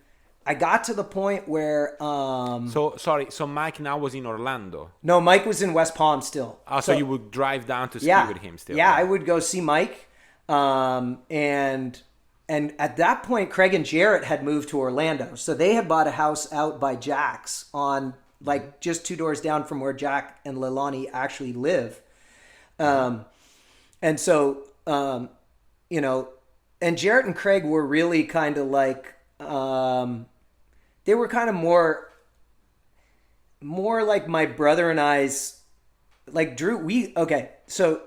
I got to the point where So Mike now was in Orlando. no, Mike was in West Palm still. Oh, so you would drive down to ski with him still. Yeah, I would go see Mike. And at that point, Craig and Jarrett had moved to Orlando. So they had bought a house out by Jack's on like just 2 doors down from where Jack and Leilani actually live. And so, you know, and Jarrett and Craig were really kind of like, they were kind of more like my brother and I's, like Drew. So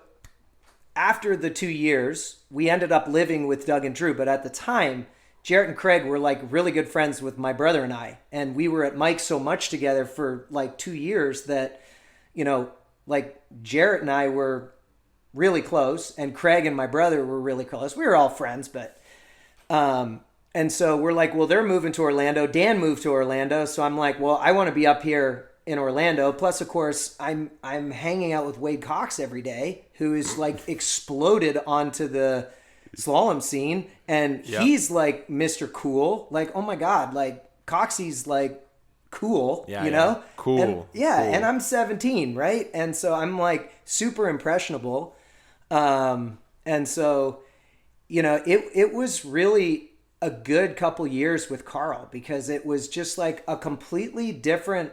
after the 2 years, we ended up living with Doug and Drew. But at the time, Jarrett and Craig were like really good friends with my brother and I. And we were at Mike so much together for like 2 years that, you know, like Jarrett and I were really close, and Craig and my brother were really close. We were all friends, but, and so we're like, well, they're moving to Orlando. Dan moved to Orlando. So I'm like, well, I want to be up here in Orlando. Plus, of course, I'm hanging out with Wade Cox every day, who is like exploded onto the slalom scene. And he's like Mr. Cool. Like, oh my God, like Coxie's like cool, you know? Cool. And, cool. And I'm 17, right? And so I'm like super impressionable. And so, you know, it was really a good couple years with Carl, because it was just like a completely different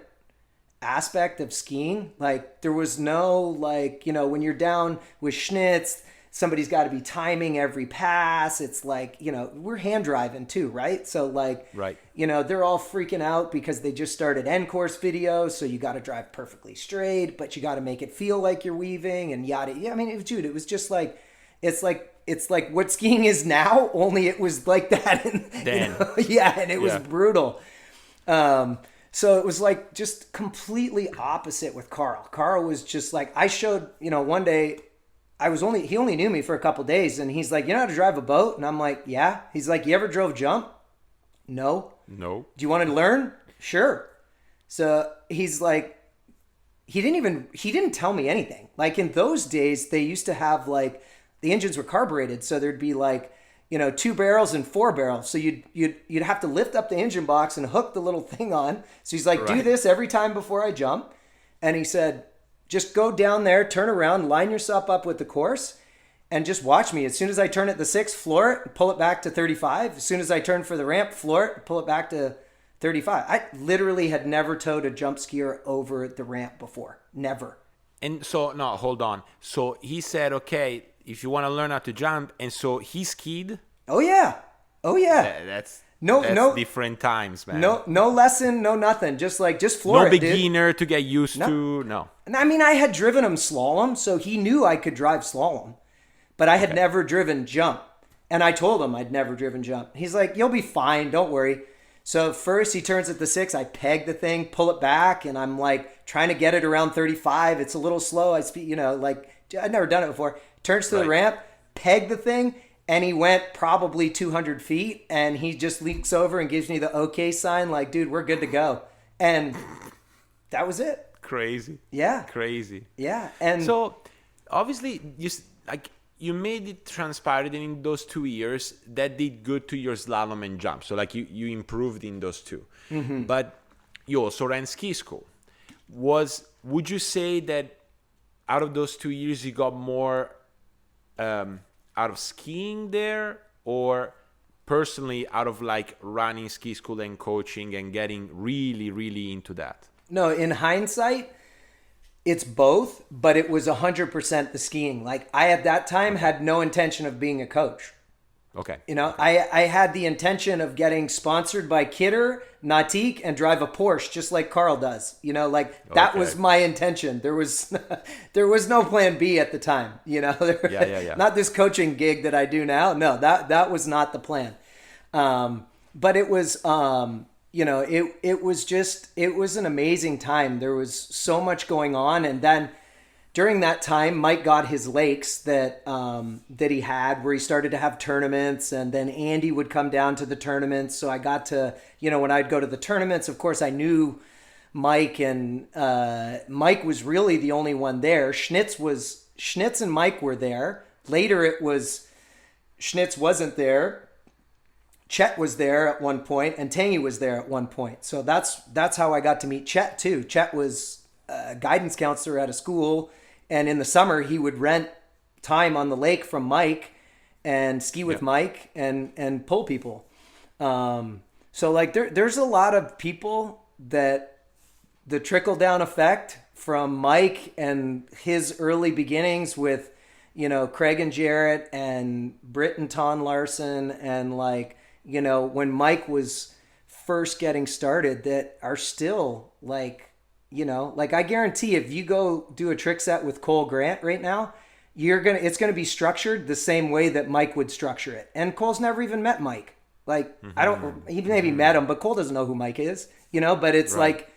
aspect of skiing. Like there was no, like, you know, when you're down with Schnitz, somebody's got to be timing every pass. It's like, you know, we're hand driving too, right? So like, you know, they're all freaking out because they just started end course videos. So you got to drive perfectly straight, but you got to make it feel like you're weaving and yada. Yeah, I mean, it was just like, it's like what skiing is now, only it was like that. Then. You know? Yeah, and it was brutal. So it was like just completely opposite with Carl. Carl was just like, I showed, you know, one day he only knew me for a couple days, and he's like, you know how to drive a boat? And I'm like, yeah. He's like, you ever drove jump? No. Do you want to learn? Sure. So he's like, he didn't tell me anything. Like in those days, they used to have like, the engines were carbureted. So there'd be like, you know, 2 barrels and 4 barrels. So you'd have to lift up the engine box and hook the little thing on. So he's like, do this every time before I jump. And he said, just go down there, turn around, line yourself up with the course, and just watch me. As soon as I turn at the 6, floor it, pull it back to 35. As soon as I turn for the ramp, floor it, pull it back to 35. I literally had never towed a jump skier over the ramp before. Never. And so, no, hold on. So he said, okay, if you want to learn how to jump, and so he skied? Oh, yeah. That's no different times, man. No lesson, no nothing. Just floor no it, beginner to get used to. No. And I mean, I had driven him slalom, so he knew I could drive slalom, but I had never driven jump. And I told him I'd never driven jump. He's like, you'll be fine, don't worry. So first he turns at the 6, I peg the thing, pull it back, and I'm like trying to get it around 35. It's a little slow. I speed, you know, like I'd never done it before. Turns to the ramp, peg the thing, and he went probably 200 feet, and he just leaks over and gives me the okay sign, like, dude, we're good to go. And that was it. Crazy. Yeah. Crazy. Yeah. And so obviously you made it transpired in those 2 years that did good to your slalom and jump. So like you improved in those two. Mm-hmm. But you also ran ski school. Would you say that out of those 2 years you got more out of skiing there, or personally out of like running ski school and coaching and getting really, really into that? No, in hindsight, it's both, but it was 100% the skiing. Like I, at that time, had no intention of being a coach. Okay. You know, I had the intention of getting sponsored by Kidder, Nautique, and drive a Porsche just like Carl does. You know, like that was my intention. There was no plan B at the time. You know, not this coaching gig that I do now. No, that was not the plan. But it was, you know, it was an amazing time. There was so much going on, and then during that time, Mike got his lakes that he had, where he started to have tournaments, and then Andy would come down to the tournaments. So I got to, you know, when I'd go to the tournaments, of course, I knew Mike, and Mike was really the only one there. Schnitz and Mike were there. Later, it was Schnitz wasn't there. Chet was there at one point, and Tangy was there at one point. So that's how I got to meet Chet too. Chet was a guidance counselor at a school, and in the summer he would rent time on the lake from Mike and ski with Mike and pull people. So like there's a lot of people that the trickle down effect from Mike and his early beginnings with, you know, Craig and Jarrett and Britt and Ton Larson, and like, you know, when Mike was first getting started, that are still like, you know, like I guarantee if you go do a trick set with Cole Grant right now, it's gonna be structured the same way that Mike would structure it. And Cole's never even met Mike. Like, he maybe met him, but Cole doesn't know who Mike is, you know, but it's like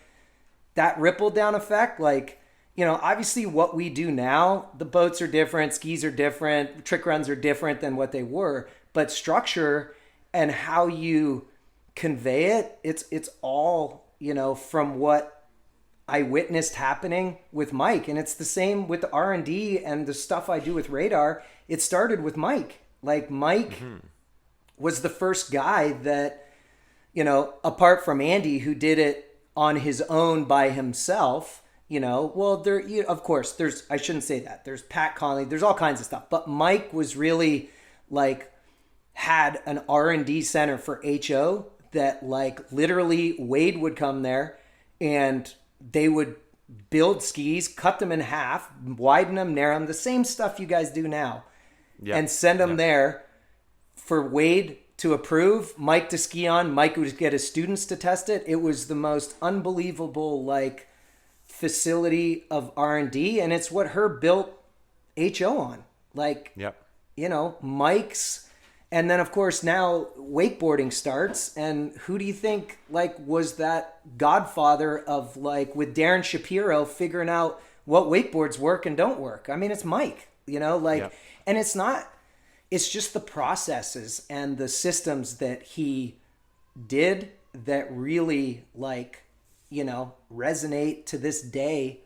that ripple down effect. Like, you know, obviously what we do now, the boats are different, skis are different, trick runs are different than what they were, but structure and how you convey it, it's all, you know, from what I witnessed happening with Mike. And it's the same with the R&D and the stuff I do with Radar. It started with Mike. Like Mike was the first guy that, you know, apart from Andy, who did it on his own by himself, you know, well, of course, I shouldn't say that. There's Pat Conley, there's all kinds of stuff. But Mike was really like, had an R&D center for HO that like literally Wade would come there and they would build skis, cut them in half, widen them, narrow them, the same stuff you guys do now, and send them there for Wade to approve, Mike to ski on. Mike would get his students to test it. It was the most unbelievable like facility of R&D, and it's what Herb built HO on. Like, you know, Mike's. And then, of course, now wakeboarding starts. And who do you think, like, was that godfather of, like, with Darren Shapiro figuring out what wakeboards work and don't work? I mean, it's Mike, you know, like, and it's just the processes and the systems that he did that really, like, you know, resonate to this day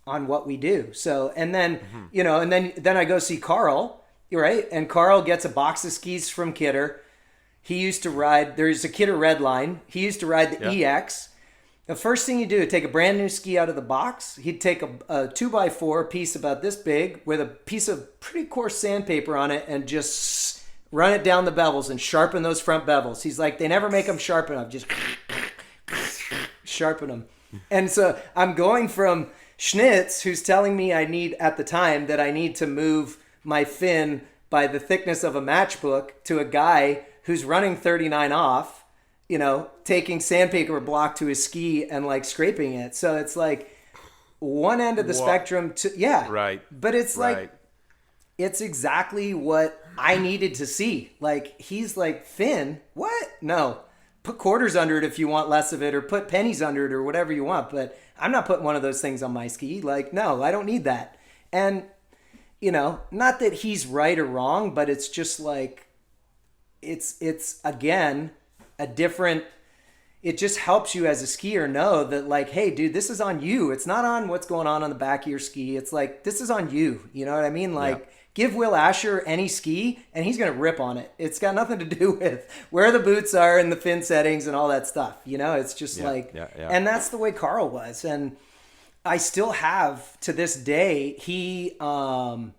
on what we do. So, and then, you know, and then I go see Carl. Right. And Carl gets a box of skis from Kidder. He used to ride, there's a Kidder Red Line. He used to ride the EX. The first thing you do is take a brand new ski out of the box. He'd take a 2x4 piece about this big with a piece of pretty coarse sandpaper on it and just run it down the bevels and sharpen those front bevels. He's like, they never make them sharp enough. Just sharpen them. And so I'm going from Schnitz, who's telling me at the time that I need to move my fin by the thickness of a matchbook, to a guy who's running 39 off, you know, taking sandpaper block to his ski and like scraping it. So it's like one end of the spectrum to, but it's like, it's exactly what I needed to see. Like, he's like, Finn, what? No, put quarters under it if you want less of it, or put pennies under it, or whatever you want. But I'm not putting one of those things on my ski. Like, no, I don't need that. And, you know, not that he's right or wrong, but it's just like, it's again, a different, it just helps you as a skier know that like, hey dude, this is on you. It's not on what's going on the back of your ski. It's like, this is on you. You know what I mean? Like, give Will Asher any ski and he's going to rip on it. It's got nothing to do with where the boots are and the fin settings and all that stuff. You know, it's just and that's the way Carl was. And I still have to this day, he won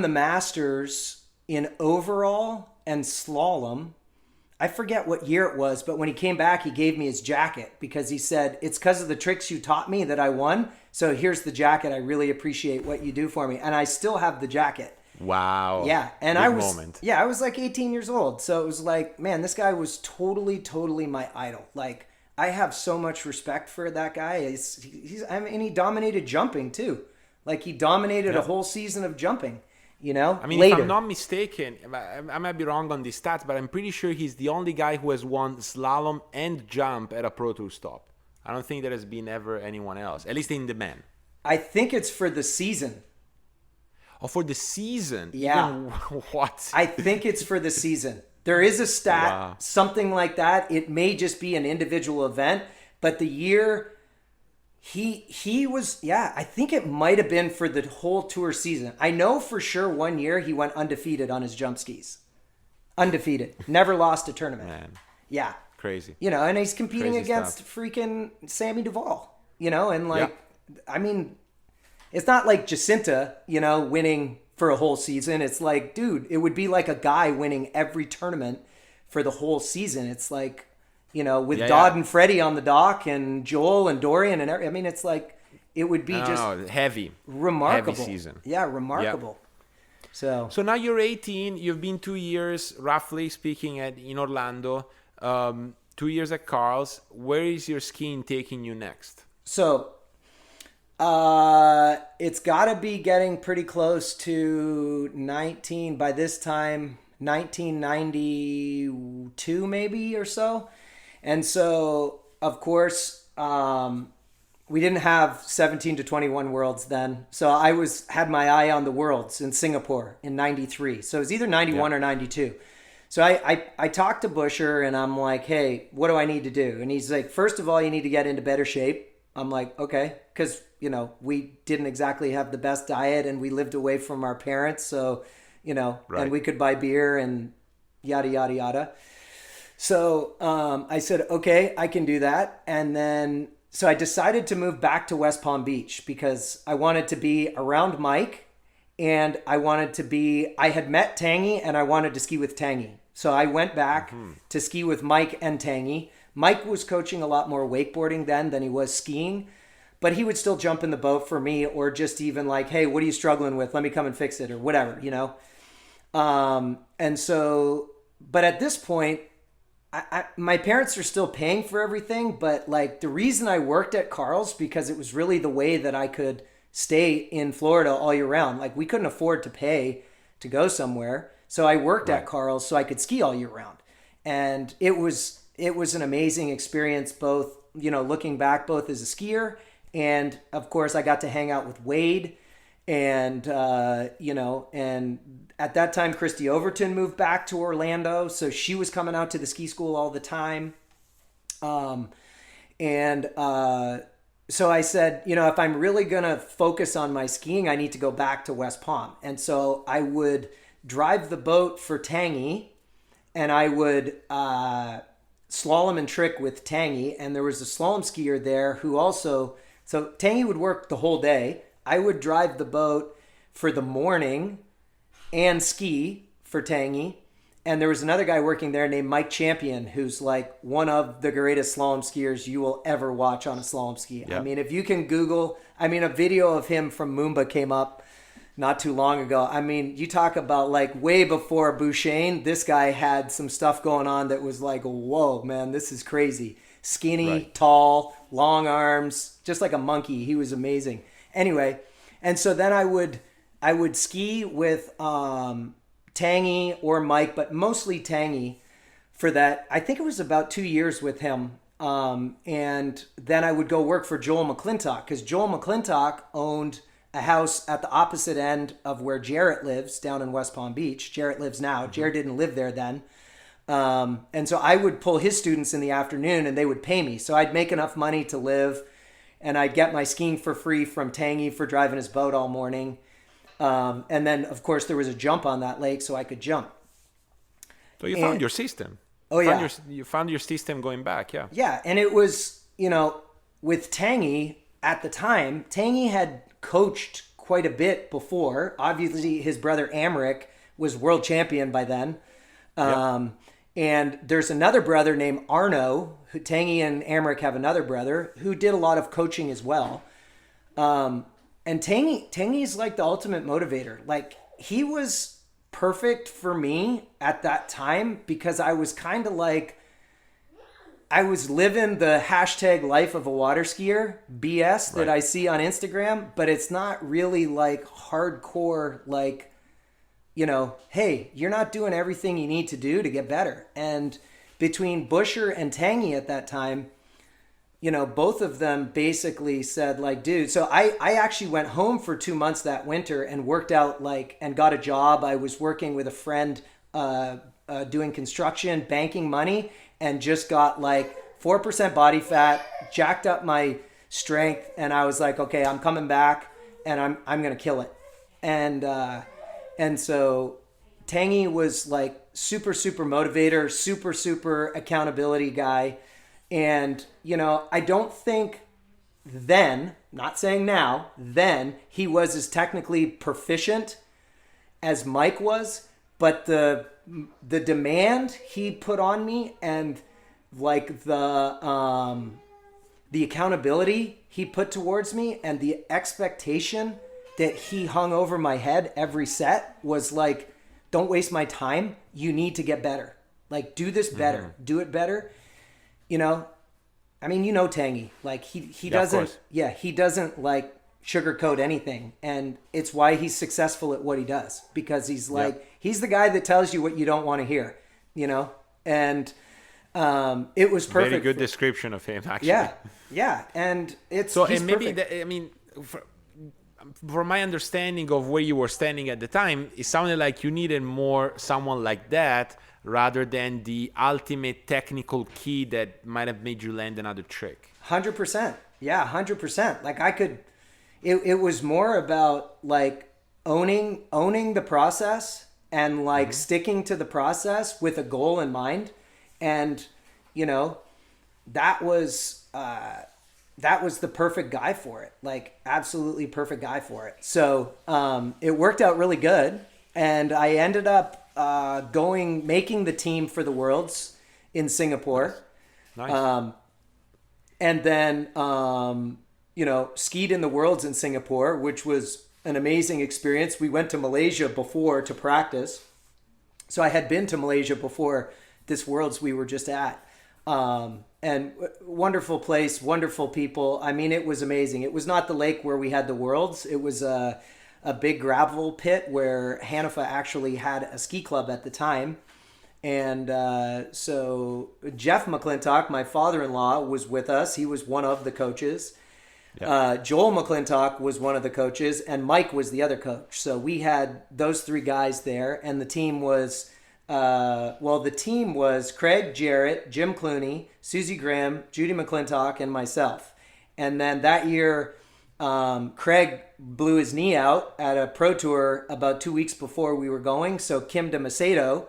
the Masters in overall and slalom. I forget what year it was, but when he came back, he gave me his jacket because he said, it's because of the tricks you taught me that I won. So here's the jacket. I really appreciate what you do for me. And I still have the jacket. Wow. Yeah. And I was like 18 years old. So it was like, man, this guy was totally my idol. Like, I have so much respect for that guy. He dominated jumping too. Like, he dominated a whole season of jumping, you know? I mean, if I'm not mistaken, I might be wrong on these stats, but I'm pretty sure he's the only guy who has won slalom and jump at a Pro Tour stop. I don't think there has been ever anyone else, at least in the men. I think it's for the season. Oh, for the season? Yeah. Even, what? I think it's for the season. There is a stat, something like that. It may just be an individual event, but the year he was, I think it might have been for the whole tour season. I know for sure one year he went undefeated on his jump skis. undefeated, never lost a tournament. Man, Yeah. crazy. You know, and he's competing Crazy against stuff. freaking Sammy Duvall, you know, and like, I mean, it's not like Jacinta, you know, winning for a whole season. It's like, dude, it would be like a guy winning every tournament for the whole season. It's like, you know, with Dodd and Freddie on the dock and Joel and Dorian and I mean, it's like, it would be heavy, remarkable. heavy season. Yeah, remarkable. So now you're 18. You've been 2 years, roughly speaking, in Orlando. 2 years at Carl's. Where is your skiing taking you next? So, it's got to be getting pretty close to 19 by this time, 1992 maybe or so. And so, of course, we didn't have 17 to 21 worlds then. So I had my eye on the worlds in Singapore in 93. So it was either 91 or 92. So I talked to Busher and I'm like, hey, what do I need to do? And he's like, first of all, you need to get into better shape. I'm like, okay. Because, you know, we didn't exactly have the best diet and we lived away from our parents. So, you know, and we could buy beer and yada, yada, yada. So I said, okay, I can do that. And then, so I decided to move back to West Palm Beach because I wanted to be around Mike and I had met Tangy and I wanted to ski with Tangy. So I went back to ski with Mike and Tangy. Mike was coaching a lot more wakeboarding then than he was skiing, but he would still jump in the boat for me or just even like, hey, what are you struggling with? Let me come and fix it or whatever, you know? And so, but at this point, my parents are still paying for everything, but like the reason I worked at Carl's because it was really the way that I could stay in Florida all year round. Like we couldn't afford to pay to go somewhere. So I worked at Carl's so I could ski all year round. And it was an amazing experience, both, you know, looking back, both as a skier and of course I got to hang out with Wade and, you know, and at that time, Christy Overton moved back to Orlando, so she was coming out to the ski school all the time. So I said, you know, if I'm really going to focus on my skiing, I need to go back to West Palm. And so I would drive the boat for Tangy, and I would slalom and trick with Tangy. And there was a slalom skier there who also, so Tangy would work the whole day. I would drive the boat for the morning and ski for Tangy. And there was another guy working there named Mike Champion, who's like one of the greatest slalom skiers you will ever watch on a slalom ski. Yeah. I mean, if you can Google, I mean, a video of him from Moomba came up not too long ago. I mean, you talk about like way before Bouchain, this guy had some stuff going on that was like, whoa, man, this is crazy. Skinny, tall, long arms, just like a monkey. He was amazing. Anyway, and so then I would ski with Tangy or Mike, but mostly Tangy for that. I think it was about 2 years with him. And then I would go work for Joel McClintock because Joel McClintock owned a house at the opposite end of where Jarrett lives down in West Palm Beach. Jarrett lives now. Jarrett didn't live there then. And so I would pull his students in the afternoon and they would pay me. So I'd make enough money to live and I'd get my skiing for free from Tangy for driving his boat all morning. And then, of course, there was a jump on that lake, so I could jump. So you found your system. You found your system going back, yeah. Yeah, and it was, you know, with Tangy at the time, Tangy had coached quite a bit before. Obviously, his brother Amric was world champion by then. And there's another brother named Arno, who Tangy and Amric have another brother, who did a lot of coaching as well. And Tangy's like the ultimate motivator. Like he was perfect for me at that time because I was kind of like, I was living the hashtag life of a water skier BS that I see on Instagram, but it's not really like hardcore, like, you know, hey, you're not doing everything you need to do to get better. And between Busher and Tangy at that time, you know, both of them basically said like, dude, so I actually went home for 2 months that winter and worked out like, and got a job. I was working with a friend doing construction, banking money, and just got like 4% body fat, jacked up my strength. And I was like, okay, I'm coming back and I'm going to kill it. And so Tangy was like super, super motivator, super, super accountability guy. And, I don't think then, not saying now, then he was as technically proficient as Mike was, but the demand he put on me and like the accountability he put towards me and the expectation that he hung over my head every set was like, don't waste my time. You need to get better. Like, do this better. Do it better. Tangy. Like, he doesn't, he doesn't like sugarcoat anything. And it's why he's successful at what he does, because he's like, he's the guy that tells you what you don't want to hear, and it was perfect. Very good description of him, actually. Yeah. And it's, so, and maybe, from my understanding of where you were standing at the time, it sounded like you needed more someone like that rather than the ultimate technical key that might have made you land another trick. 100%. Yeah, 100%. Like it was more about like owning the process and like sticking to the process with a goal in mind. And, that was the perfect guy for it. Like, absolutely perfect guy for it. So it worked out really good. And I ended up making the team for the Worlds in Singapore. Nice. And then, skied in the Worlds in Singapore, which was an amazing experience. We went to Malaysia before to practice. So I had been to Malaysia before this Worlds we were just at. And wonderful place, wonderful people. I mean, it was amazing. It was not the lake where we had the Worlds. It was a big gravel pit where Hanifa actually had a ski club at the time. And so Jeff McClintock, my father-in-law, was with us. He was one of the coaches. Yep. Joel McClintock was one of the coaches, and Mike was the other coach. So we had those three guys there, and the team was... the team was Craig Jarrett, Jim Clooney, Susie Graham, Judy McClintock, and myself. And then that year, Craig blew his knee out at a pro tour about 2 weeks before we were going. So Kim DeMacedo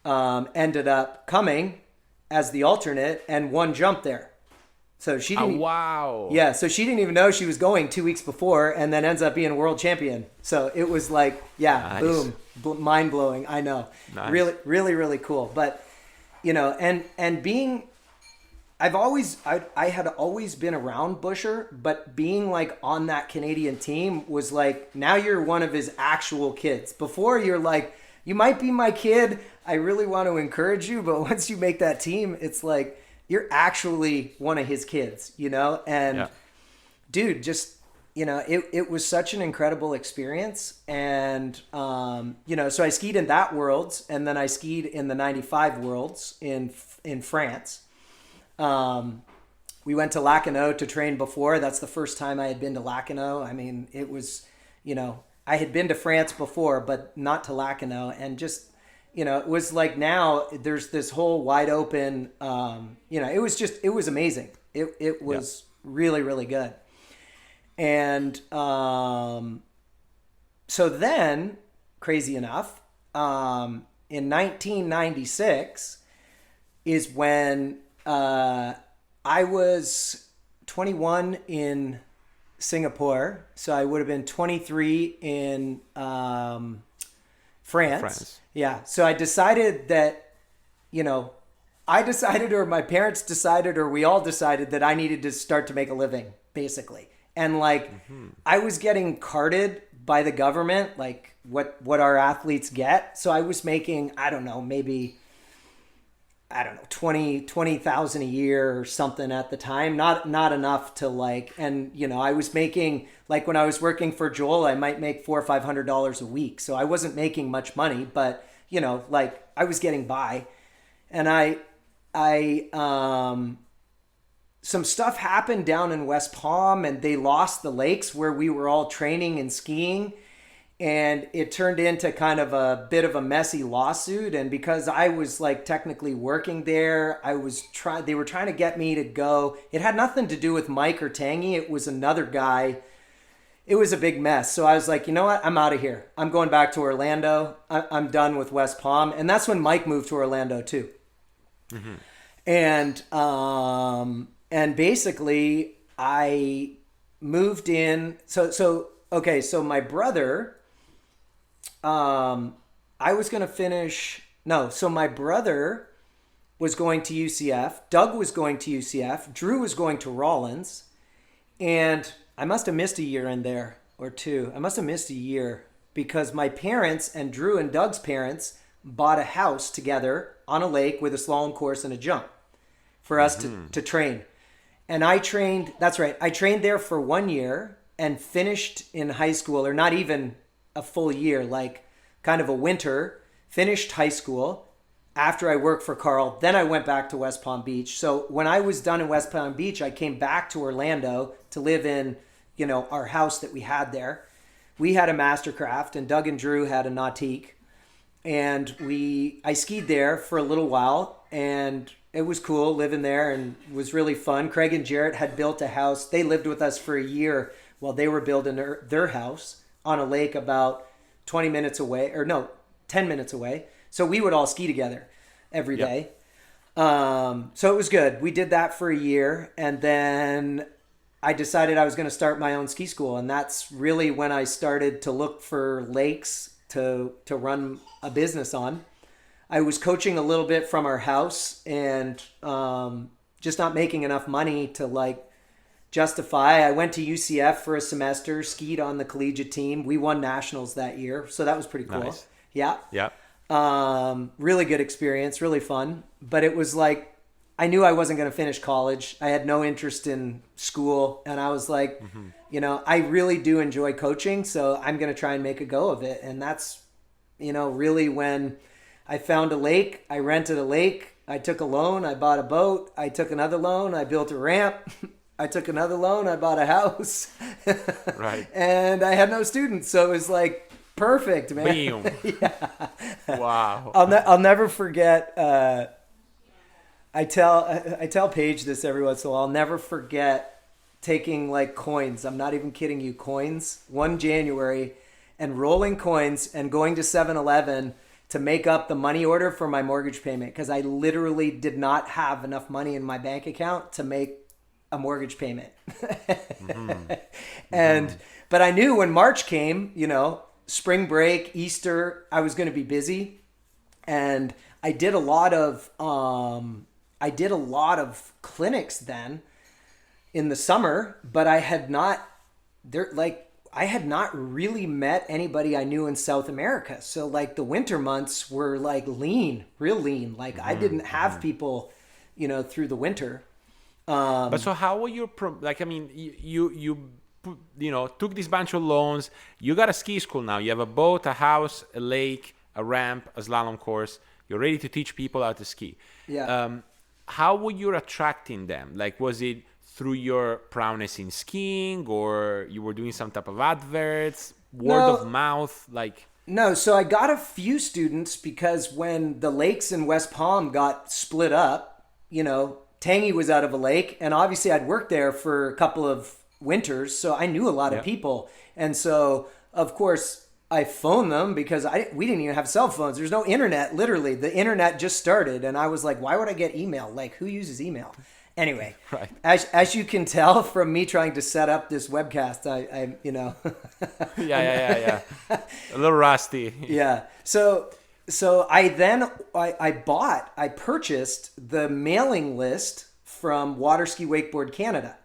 ended up coming as the alternate and one jump there. So she didn't. Wow. Yeah, so she didn't even know she was going 2 weeks before, and then ends up being a world champion. So it was like, nice. Boom, mind blowing. I know, nice. Really, really, really cool. But and being, I had always been around Busher, but being like on that Canadian team was like, now you're one of his actual kids. Before you're like, you might be my kid. I really want to encourage you, but once you make that team, it's like, you're actually one of his kids, and dude, just, it was such an incredible experience. And, so I skied in that Worlds, and then I skied in the 95 Worlds in France. We went to Lacanau to train before. That's the first time I had been to Lacanau. I mean, it was, I had been to France before, but not to Lacanau, and just, it was like, now there's this whole wide open, it was amazing. It was really, really good. And so then, crazy enough, in 1996 is when I was 21 in Singapore. So I would have been 23 in France. Yeah. So I decided that, or my parents decided, or we all decided that I needed to start to make a living, basically. And like, I was getting carded by the government, like what our athletes get. So I was making, maybe 20,000 a year or something at the time. Not enough to like, and I was making, like, when I was working for Joel, I might make $400 or $500 a week. So I wasn't making much money, but like, I was getting by. And some stuff happened down in West Palm, and they lost the lakes where we were all training and skiing. And it turned into kind of a bit of a messy lawsuit. And because I was like technically working there, they were trying to get me to go. It had nothing to do with Mike or Tangy. It was another guy. it was a big mess. So I was like, you know what? I'm out of here. I'm going back to Orlando. I'm done with West Palm. And that's when Mike moved to Orlando too. Mm-hmm. And basically I moved in. So my brother, I was going to finish. No, so my brother was going to UCF. Doug was going to UCF. Drew was going to Rollins. And I must have missed a year in there or two. I must have missed a year because my parents and Drew and Doug's parents bought a house together on a lake with a slalom course and a jump for us to train. And I trained, that's right, I trained there for 1 year and finished in high school, or not even a full year, like kind of a winter, finished high school after I worked for Carl. Then I went back to West Palm Beach. So when I was done in West Palm Beach, I came back to Orlando to live in, our house that we had there. We had a Mastercraft and Doug and Drew had a Nautique. And I skied there for a little while, and it was cool living there and was really fun. Craig and Jarrett had built a house. They lived with us for a year while they were building their house on a lake about 20 minutes away, 10 minutes away. So we would all ski together every day. So it was good. We did that for a year, and then I decided I was going to start my own ski school, and that's really when I started to look for lakes to run a business on. I was coaching a little bit from our house and just not making enough money to justify. I went to UCF for a semester, skied on the collegiate team. We won nationals that year, so that was pretty cool. Nice. Yeah. Yeah. Really good experience, really fun. But it was like, I knew I wasn't going to finish college. I had no interest in school. And I was like, I really do enjoy coaching, so I'm going to try and make a go of it. And that's, really when I found a lake, I rented a lake, I took a loan, I bought a boat, I took another loan, I built a ramp, I took another loan, I bought a house. Right. And I had no students. So it was like, perfect, man. Bam. Yeah. Wow. I'll never forget. I tell Paige this every once in a while. I'll never forget taking coins. I'm not even kidding you. Coins. 1 January, and rolling coins and going to 7-Eleven to make up the money order for my mortgage payment because I literally did not have enough money in my bank account to make a mortgage payment. But I knew when March came, spring break, Easter, I was going to be busy. And I did a lot of clinics then in the summer, but I had not really met anybody I knew in South America. So the winter months were lean, real lean. I didn't have people, through the winter. But so how were you, you took this bunch of loans. You got a ski school now. You have a boat, a house, a lake, a ramp, a slalom course. You're ready to teach people how to ski. Yeah. How were you attracting them? Was it through your prowess in skiing, or you were doing some type of adverts, word of mouth? No, so I got a few students because when the lakes in West Palm got split up, Tangy was out of a lake, and obviously I'd worked there for a couple of winters, so I knew a lot of people. And so, of course, I phoned them because we didn't even have cell phones. There's no internet, literally. The internet just started, and I was like, why would I get email? Who uses email? Anyway, right. As you can tell from me trying to set up this webcast, I Yeah. A little rusty. Yeah. So I purchased the mailing list from Water Ski Wakeboard Canada.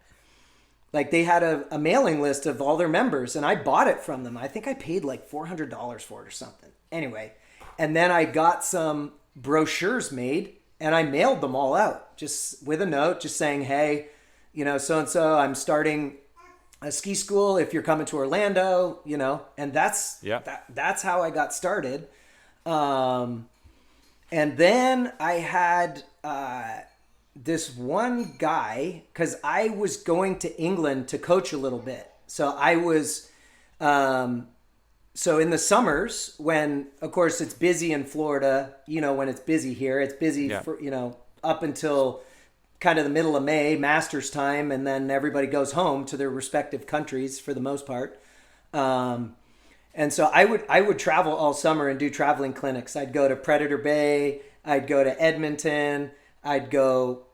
They had a mailing list of all their members, and I bought it from them. I think I paid $400 for it or something. Anyway, and then I got some brochures made, and I mailed them all out, just with a note, just saying, hey, so-and-so, I'm starting a ski school if you're coming to Orlando, and that's how I got started. And then I had this one guy, because I was going to England to coach a little bit. So I was, so in the summers when, of course, it's busy in Florida, when it's busy here, it's busy for, up until kind of the middle of May, Masters time, and then everybody goes home to their respective countries for the most part. And so I would travel all summer and do traveling clinics. I'd go to Predator Bay. I'd go to Edmonton. I'd go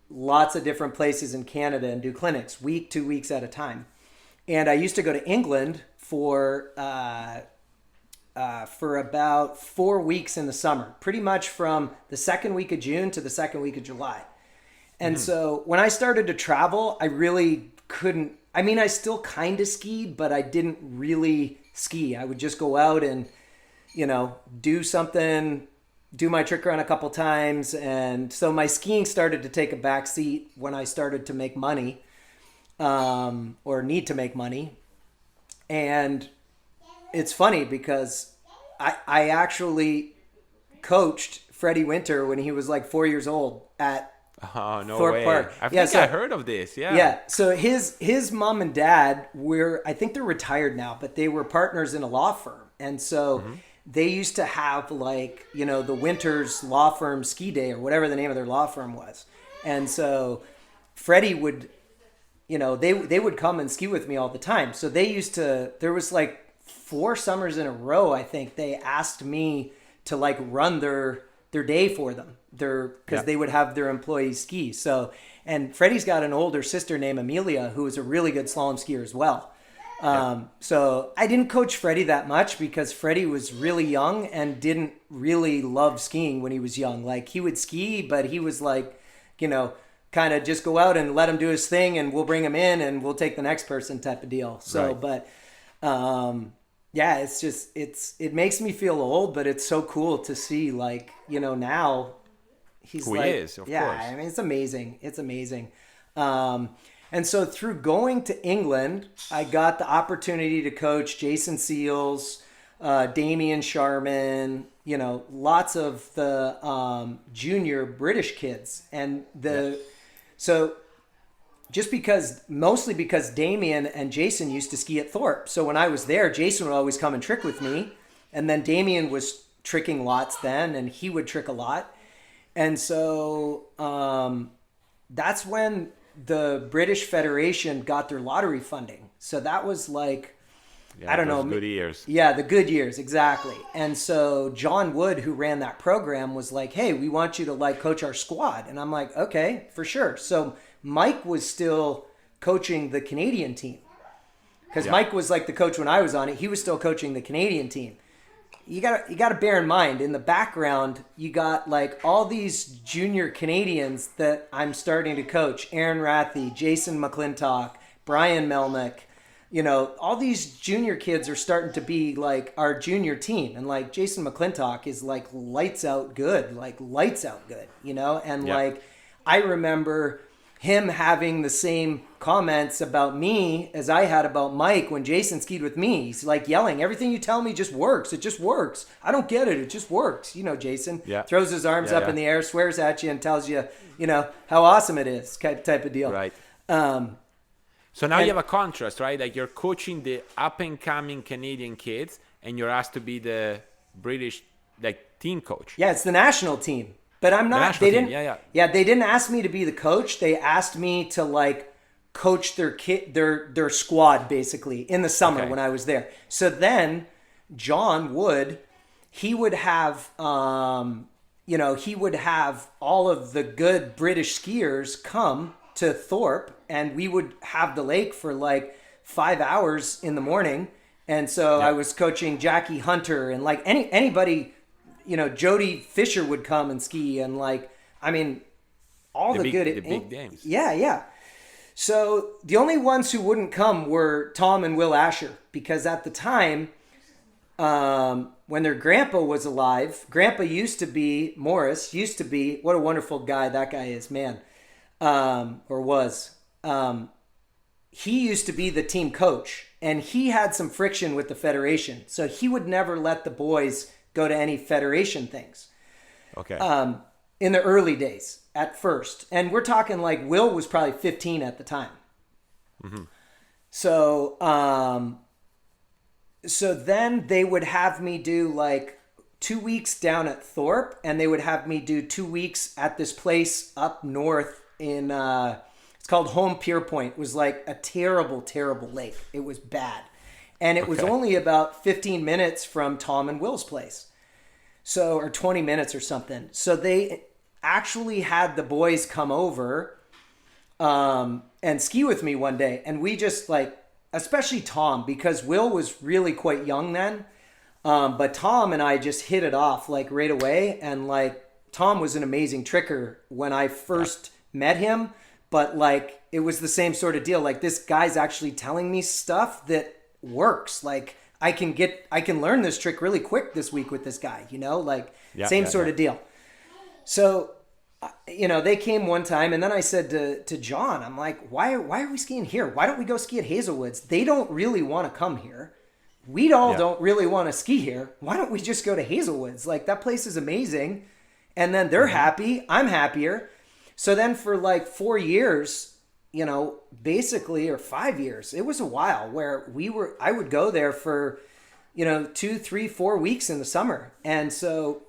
lots of different places in Canada and do clinics 2 weeks at a time. And I used to go to England for about 4 weeks in the summer, pretty much from the second week of June to the second week of July. And so when I started to travel, I really couldn't. I mean, I still kind of skied, but I didn't really ski. I would just go out and, do something, do my trick run a couple times. And so my skiing started to take a back seat when I started to make money, or need to make money. And it's funny because I actually coached Freddie Winter when he was like 4 years old at Thorpe way. Park. I think I heard of this. Yeah. Yeah. So his mom and dad I think they're retired now, but they were partners in a law firm. And so they used to have the Winters Law Firm Ski Day or whatever the name of their law firm was. And so Freddie would, they would come and ski with me all the time. So there was like 4 summers in a row, I think they asked me to run their day for them, because they would have their employees ski. So, and Freddie's got an older sister named Amelia who is a really good slalom skier as well. So I didn't coach Freddie that much because Freddie was really young and didn't really love skiing when he was young. Like, he would ski, but he was kind of just go out and let him do his thing and we'll bring him in and we'll take the next person type of deal. So, but, yeah, it's just, it makes me feel old, but it's so cool to see, now he's who he is, of course. I mean, it's amazing. It's amazing. And so through going to England, I got the opportunity to coach Jason Seals, Damien Sharman, lots of the junior British kids. And mostly because Damien and Jason used to ski at Thorpe. So when I was there, Jason would always come and trick with me. And then Damien was tricking lots then, and he would trick a lot. And so that's when the British Federation got their lottery funding. So that was I don't know. Good years. Yeah, the good years, exactly. And so John Wood, who ran that program, was like, hey, we want you to coach our squad. And I'm like, okay, for sure. So Mike was still coaching the Canadian team. Because Mike was the coach when I was on it. He was still coaching the Canadian team. You gotta bear in mind, in the background, you got all these junior Canadians that I'm starting to coach. Aaron Rathie, Jason McClintock, Brian Melnick. All these junior kids are starting to be our junior team. And Jason McClintock is lights out good. And I remember him having the same comments about me as I had about Mike when Jason skied with me. He's yelling, everything you tell me just works. It just works. I don't get it. It just works. Jason throws his arms up in the air, swears at you and tells you, how awesome it is, type of deal. Right. So now you have a contrast, right? You're coaching the up-and-coming Canadian kids, and you're asked to be the British team coach. Yeah, it's the national team, but I'm not. They didn't. Yeah. They didn't ask me to be the coach. They asked me to coach their squad basically in the summer when I was there. So then John Wood, he would have all of the good British skiers come to Thorpe, and we would have the lake for 5 hours in the morning. And so I was coaching Jackie Hunter and anybody, Jody Fisher would come and ski, and all the big names. Yeah. So the only ones who wouldn't come were Tom and Will Asher, because at the time, when their grandpa was alive, Grandpa Morris used to be, what a wonderful guy that guy is, man. Or was. He used to be the team coach, and he had some friction with the federation. So he would never let the boys go to any federation things. Okay. In the early days, at first. And we're talking Will was probably 15 at the time. Mm-hmm. So, so then they would have me do 2 weeks down at Thorpe, and they would have me do 2 weeks at this place up north in, it's called Home Pier Point. It was a terrible, terrible lake. It was bad. And it was Okay. only about 15 minutes from Tom and Will's place. So, or 20 minutes or something. So they actually had the boys come over and ski with me one day. And we just like, especially Tom, because Will was really quite young then. But Tom and I just hit it off like right away. And like, Tom was an amazing tricker when I first met him. But like, it was the same sort of deal. Like, this guy's actually telling me stuff that works. Like, I can learn this trick really quick this week with this guy, you know, like same sort of deal. So, you know, they came one time, and then I said to John, I'm like, why are we skiing here? Why don't we go ski at Hazelwoods? They don't really want to come here. We all don't really want to ski here. Why don't we just go to Hazelwoods? Like, that place is amazing. And then they're happy. I'm happier. So then for like 4 years, you know, basically, or 5 years, it was a while where I would go there for, you know, 2, 3, 4 weeks in the summer. And so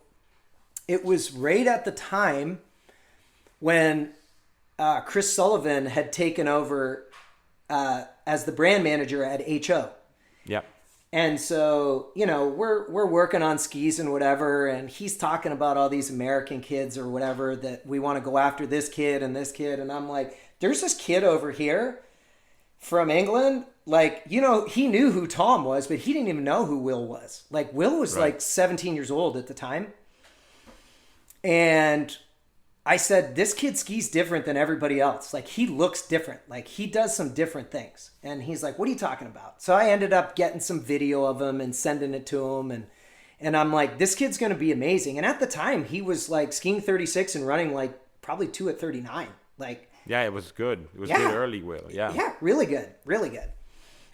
it was right at the time when Chris Sullivan had taken over as the brand manager at HO. Yeah. And so, you know, we're working on skis and whatever, and he's talking about all these American kids or whatever, that we want to go after this kid. And I'm like, there's this kid over here from England. Like, you know, he knew who Tom was, but he didn't even know who Will was. Like, Will was like 17 years old at the time. And I said, this kid skis different than everybody else. Like, he looks different. Like, he does some different things. And he's like, what are you talking about? So I ended up getting some video of him and sending it to him. And I'm like, this kid's going to be amazing. And at the time, he was like skiing 36 and running like probably 2 at 39. Like, yeah, it was good. It was good early, Will. Yeah. Yeah, really good. Really good.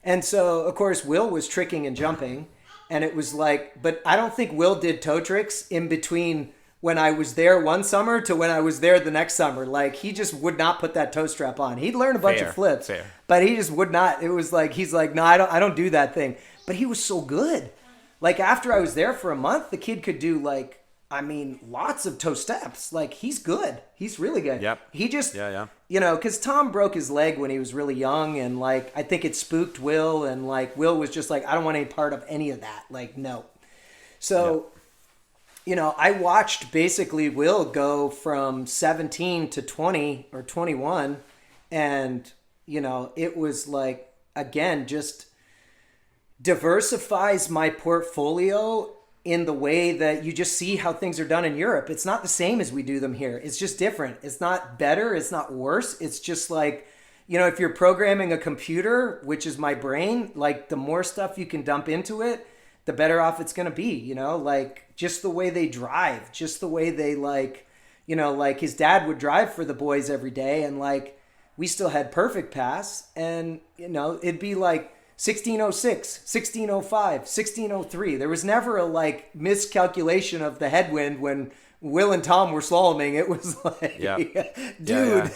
And so, of course, Will was tricking and jumping. And it was like, but I don't think Will did toe tricks in between when I was there one summer to when I was there the next summer. Like, he just would not put that toe strap on. He'd learn a bunch of flips, but he just would not. It was like, he's like, no, I don't do that thing. But he was so good. Like, after I was there for a month, the kid could do like, I mean, lots of toe steps. Like, he's good. He's really good. Yep. He just, you know, because Tom broke his leg when he was really young. And like, I think it spooked Will. And like, Will was just like, I don't want any part of any of that. Like, no. So, you know, I watched basically Will go from 17 to 20 or 21. And, you know, it was like, again, just diversifies my portfolio in the way that you just see how things are done in Europe. It's not the same as we do them here. It's just different. It's not better. It's not worse. It's just like, you know, if you're programming a computer, which is my brain, like, the more stuff you can dump into it, the better off it's going to be, you know, like, just the way they drive, just the way they, like, you know, like, his dad would drive for the boys every day, and like, we still had perfect pass, and, you know, it'd be like 1606, 1605, 1603. There was never a like miscalculation of the headwind when Will and Tom were slaloming. It was like, dude.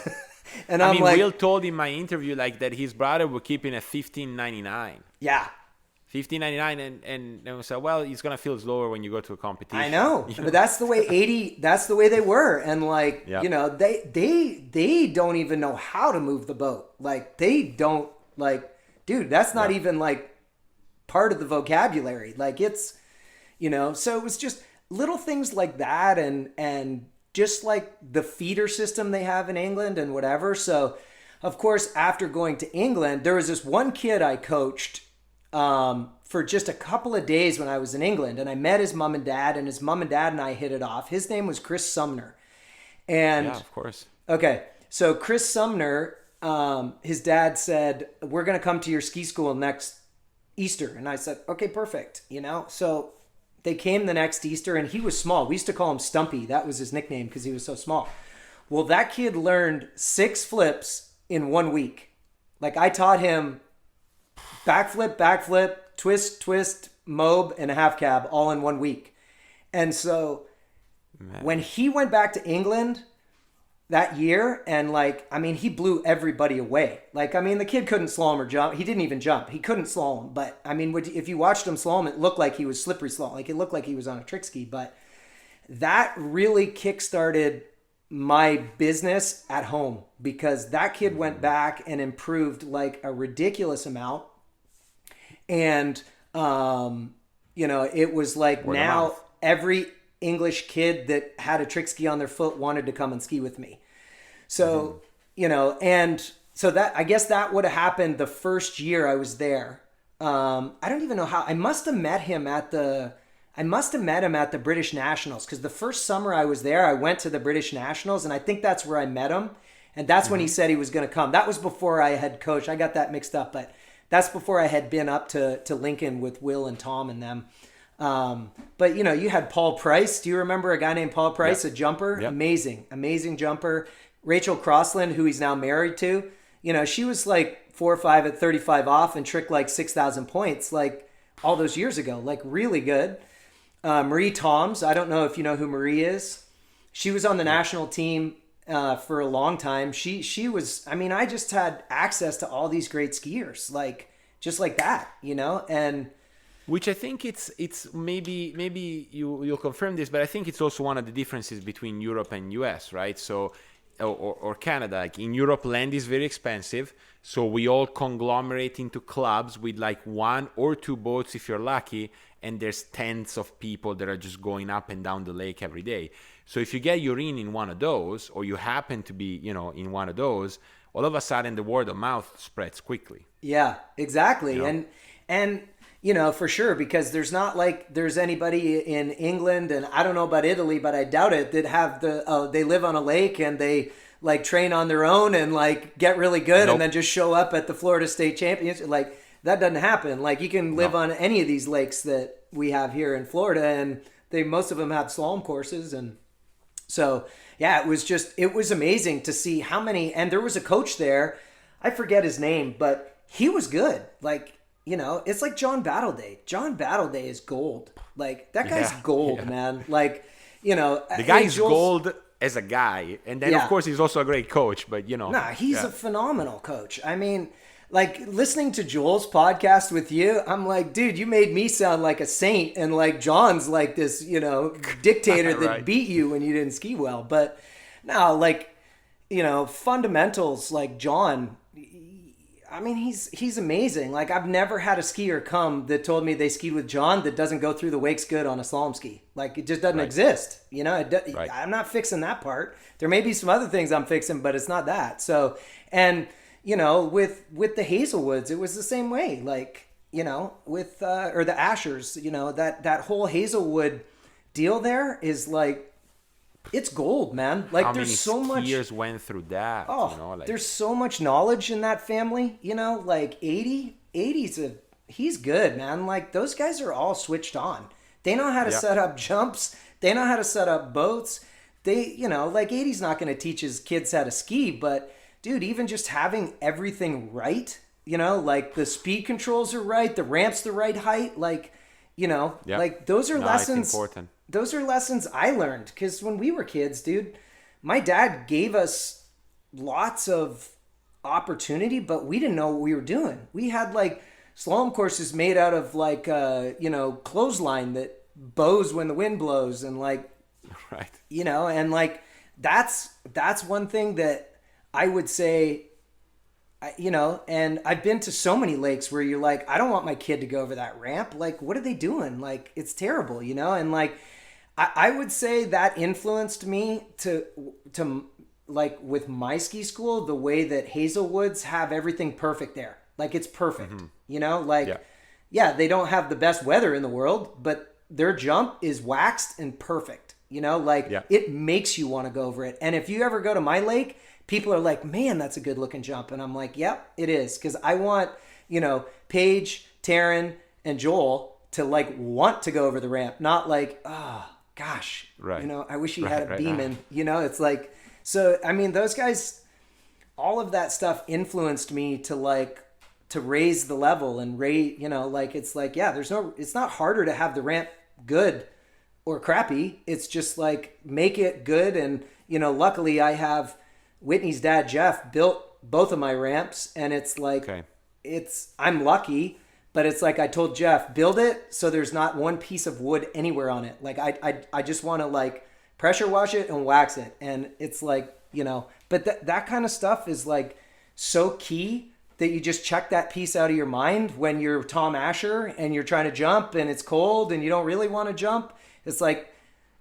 And I mean, like, Will told in my interview like that his brother would keep in a 1599. Yeah. 1599, and we said, well, it's gonna feel slower when you go to a competition. I know, but that's the way that's the way they were, and like, you know, they don't even know how to move the boat. Like, they don't, like, dude, that's not even like part of the vocabulary. Like, it's, you know, so it was just little things like that, and just like the feeder system they have in England and whatever. So, of course, after going to England, there was this one kid I coached for just a couple of days when I was in England, and I met his mom and dad, and his mom and dad and I hit it off. His name was Chris Sumner. And yeah, of course. Okay. So Chris Sumner, his dad said, we're going to come to your ski school next Easter. And I said, okay, perfect. You know, so they came the next Easter, and he was small. We used to call him Stumpy. That was his nickname because he was so small. Well, that kid learned 6 flips in 1 week. Like, I taught him backflip, twist, mob, and a half cab all in 1 week. And so when he went back to England that year, and like, I mean, he blew everybody away. Like, I mean, the kid couldn't slalom or jump. He didn't even jump. He couldn't slalom. But I mean, if you watched him slalom, it looked like he was slippery slalom. Like, it looked like he was on a trick ski. But that really kickstarted my business at home, because that kid went back and improved like a ridiculous amount. And, it was like Word of now mouth. every English kid that had a trick ski on their foot wanted to come and ski with me. So, and so that, I guess that would have happened the first year I was there. I don't even know how. I must have met him at the British Nationals, because the first summer I was there, I went to the British Nationals, and I think that's where I met him. And that's when he said he was going to come. That was before I had coached. I got that mixed up, but that's before I had been up to Lincoln with Will and Tom and them. But you had Paul Price. Do you remember a guy named Paul Price, a jumper? Yep. Amazing jumper. Rachel Crossland, who he's now married to. She was like 4 or 5 at 35 off and tricked like 6,000 points like all those years ago. Like really good. Marie Toms. I don't know if you know who Marie is. She was on the national team for a long time. She was, I just had access to all these great skiers, like just like that, and which I think it's maybe you'll confirm this, but I think it's also one of the differences between Europe and US, right? So or Canada. Like in Europe, land is very expensive, so we all conglomerate into clubs with like 1 or 2 boats if you're lucky, and there's tens of people that are just going up and down the lake every day. So if you get urine in one of those, or you happen to be, in one of those, all of a sudden the word of mouth spreads quickly. Yeah, exactly. And for sure, because there's not like there's anybody in England, and I don't know about Italy, but I doubt it, that have they live on a lake and they like train on their own and like get really good and then just show up at the Florida State Championship. Like that doesn't happen. Like you can live on any of these lakes that we have here in Florida, and most of them have slalom courses. And so, yeah, it was amazing to see how many, and there was a coach there, I forget his name, but he was good. Like, it's like John Battleday. John Battleday is gold. Like that guy's gold, man. Like, the guy's gold as a guy. And then of course he's also a great coach, but Nah, he's a phenomenal coach. Like listening to Joel's podcast with you, I'm like, dude, you made me sound like a saint, and like John's like this, dictator that right. beat you when you didn't ski well. But no, like, fundamentals like John, he's amazing. Like I've never had a skier come that told me they skied with John that doesn't go through the wakes good on a slalom ski. Like it just doesn't exist. Right. I'm not fixing that part. There may be some other things I'm fixing, but it's not that. So, and with the Hazelwoods, it was the same way. Like, with or the Ashers, that whole Hazelwood deal there is like, it's gold, man. Like there's so much years went through that. Oh, there's so much knowledge in that family. Like 80's he's good, man. Like those guys are all switched on. They know how to set up jumps. They know how to set up boats. They, like 80's not going to teach his kids how to ski, but dude, even just having everything right, like the speed controls are right, the ramp's the right height, like, like those are lessons. It's important. Those are lessons I learned, because when we were kids, dude, my dad gave us lots of opportunity, but we didn't know what we were doing. We had like slalom courses made out of like, clothesline that bows when the wind blows, and like, right. And like, that's one thing that I would say, and I've been to so many lakes where you're like, I don't want my kid to go over that ramp. Like, what are they doing? Like, it's terrible, and like, I would say that influenced me to like with my ski school, the way that Hazelwoods have everything perfect there. Like it's perfect, they don't have the best weather in the world, but their jump is waxed and perfect, it makes you want to go over it. And if you ever go to my lake, people are like, man, that's a good looking jump. And I'm like, yep, it is. Cause I want, Paige, Taryn, and Joel to like want to go over the ramp, not like, oh gosh, right. I wish he had a beam in, it's like, so, those guys, all of that stuff influenced me to raise the level and rate, it's like, it's not harder to have the ramp good or crappy. It's just like, make it good. And, luckily I have Whitney's dad, Jeff, built both of my ramps, and it's like, I'm lucky, but it's like, I told Jeff, build it so there's not one piece of wood anywhere on it. Like I just want to like pressure wash it and wax it. And it's like, but that kind of stuff is like so key that you just check that piece out of your mind when you're Tom Asher and you're trying to jump and it's cold and you don't really want to jump. It's like,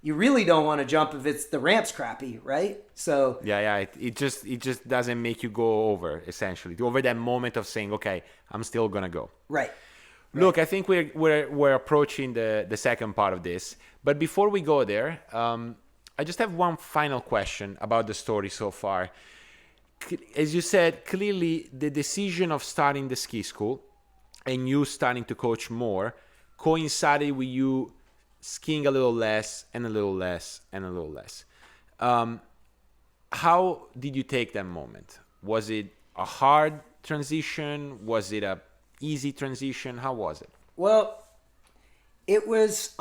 you really don't want to jump if it's the ramp's crappy, right? So it just doesn't make you go over, essentially, over that moment of saying, okay, I'm still gonna go. Right. Look, I think we're approaching the second part of this, but before we go there, I just have one final question about the story so far. As you said, clearly the decision of starting the ski school and you starting to coach more coincided with you skiing a little less and a little less and a little less. How did you take that moment? Was it a hard transition? Was it a easy transition? How was it? Well, it was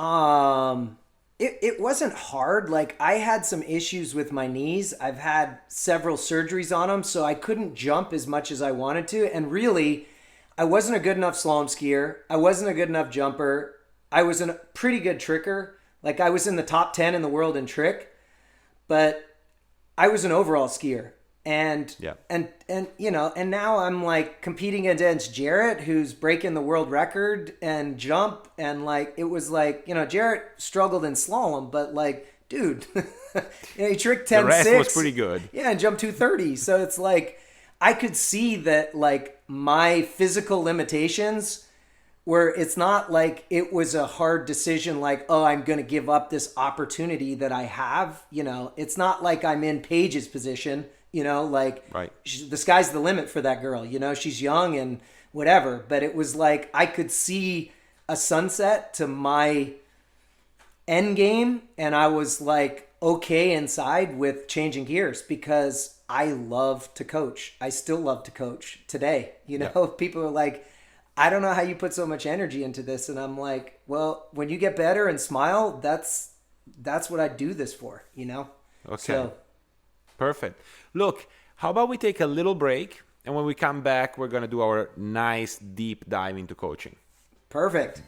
it wasn't hard. Like, I had some issues with my knees. I've had several surgeries on them, so I couldn't jump as much as I wanted to. And really, I wasn't a good enough slalom skier. I wasn't a good enough jumper. I was a pretty good tricker. Like, I was in the top 10 in the world in trick, but I was an overall skier. And you know, and now I'm like competing against Jarrett, who's breaking the world record and jump. And like, it was like, you know, Jarrett struggled in slalom, but like, dude, you know, he tricked 10.6. The rest was pretty good. Yeah, and jumped 230. So it's like, I could see that like my physical limitations, where it's not like it was a hard decision like, oh, I'm going to give up this opportunity that I have. You know, it's not like I'm in Paige's position, you know, like right. The sky's the limit for that girl. You know, she's young and whatever. But it was like I could see a sunset to my end game. And I was like, okay inside with changing gears because I love to coach. I still love to coach today. You know, people are like, I don't know how you put so much energy into this. And I'm like, well, when you get better and smile, that's what I do this for, you know? Okay. So. Perfect. Look, how about we take a little break, and when we come back, we're going to do our nice deep dive into coaching. Perfect.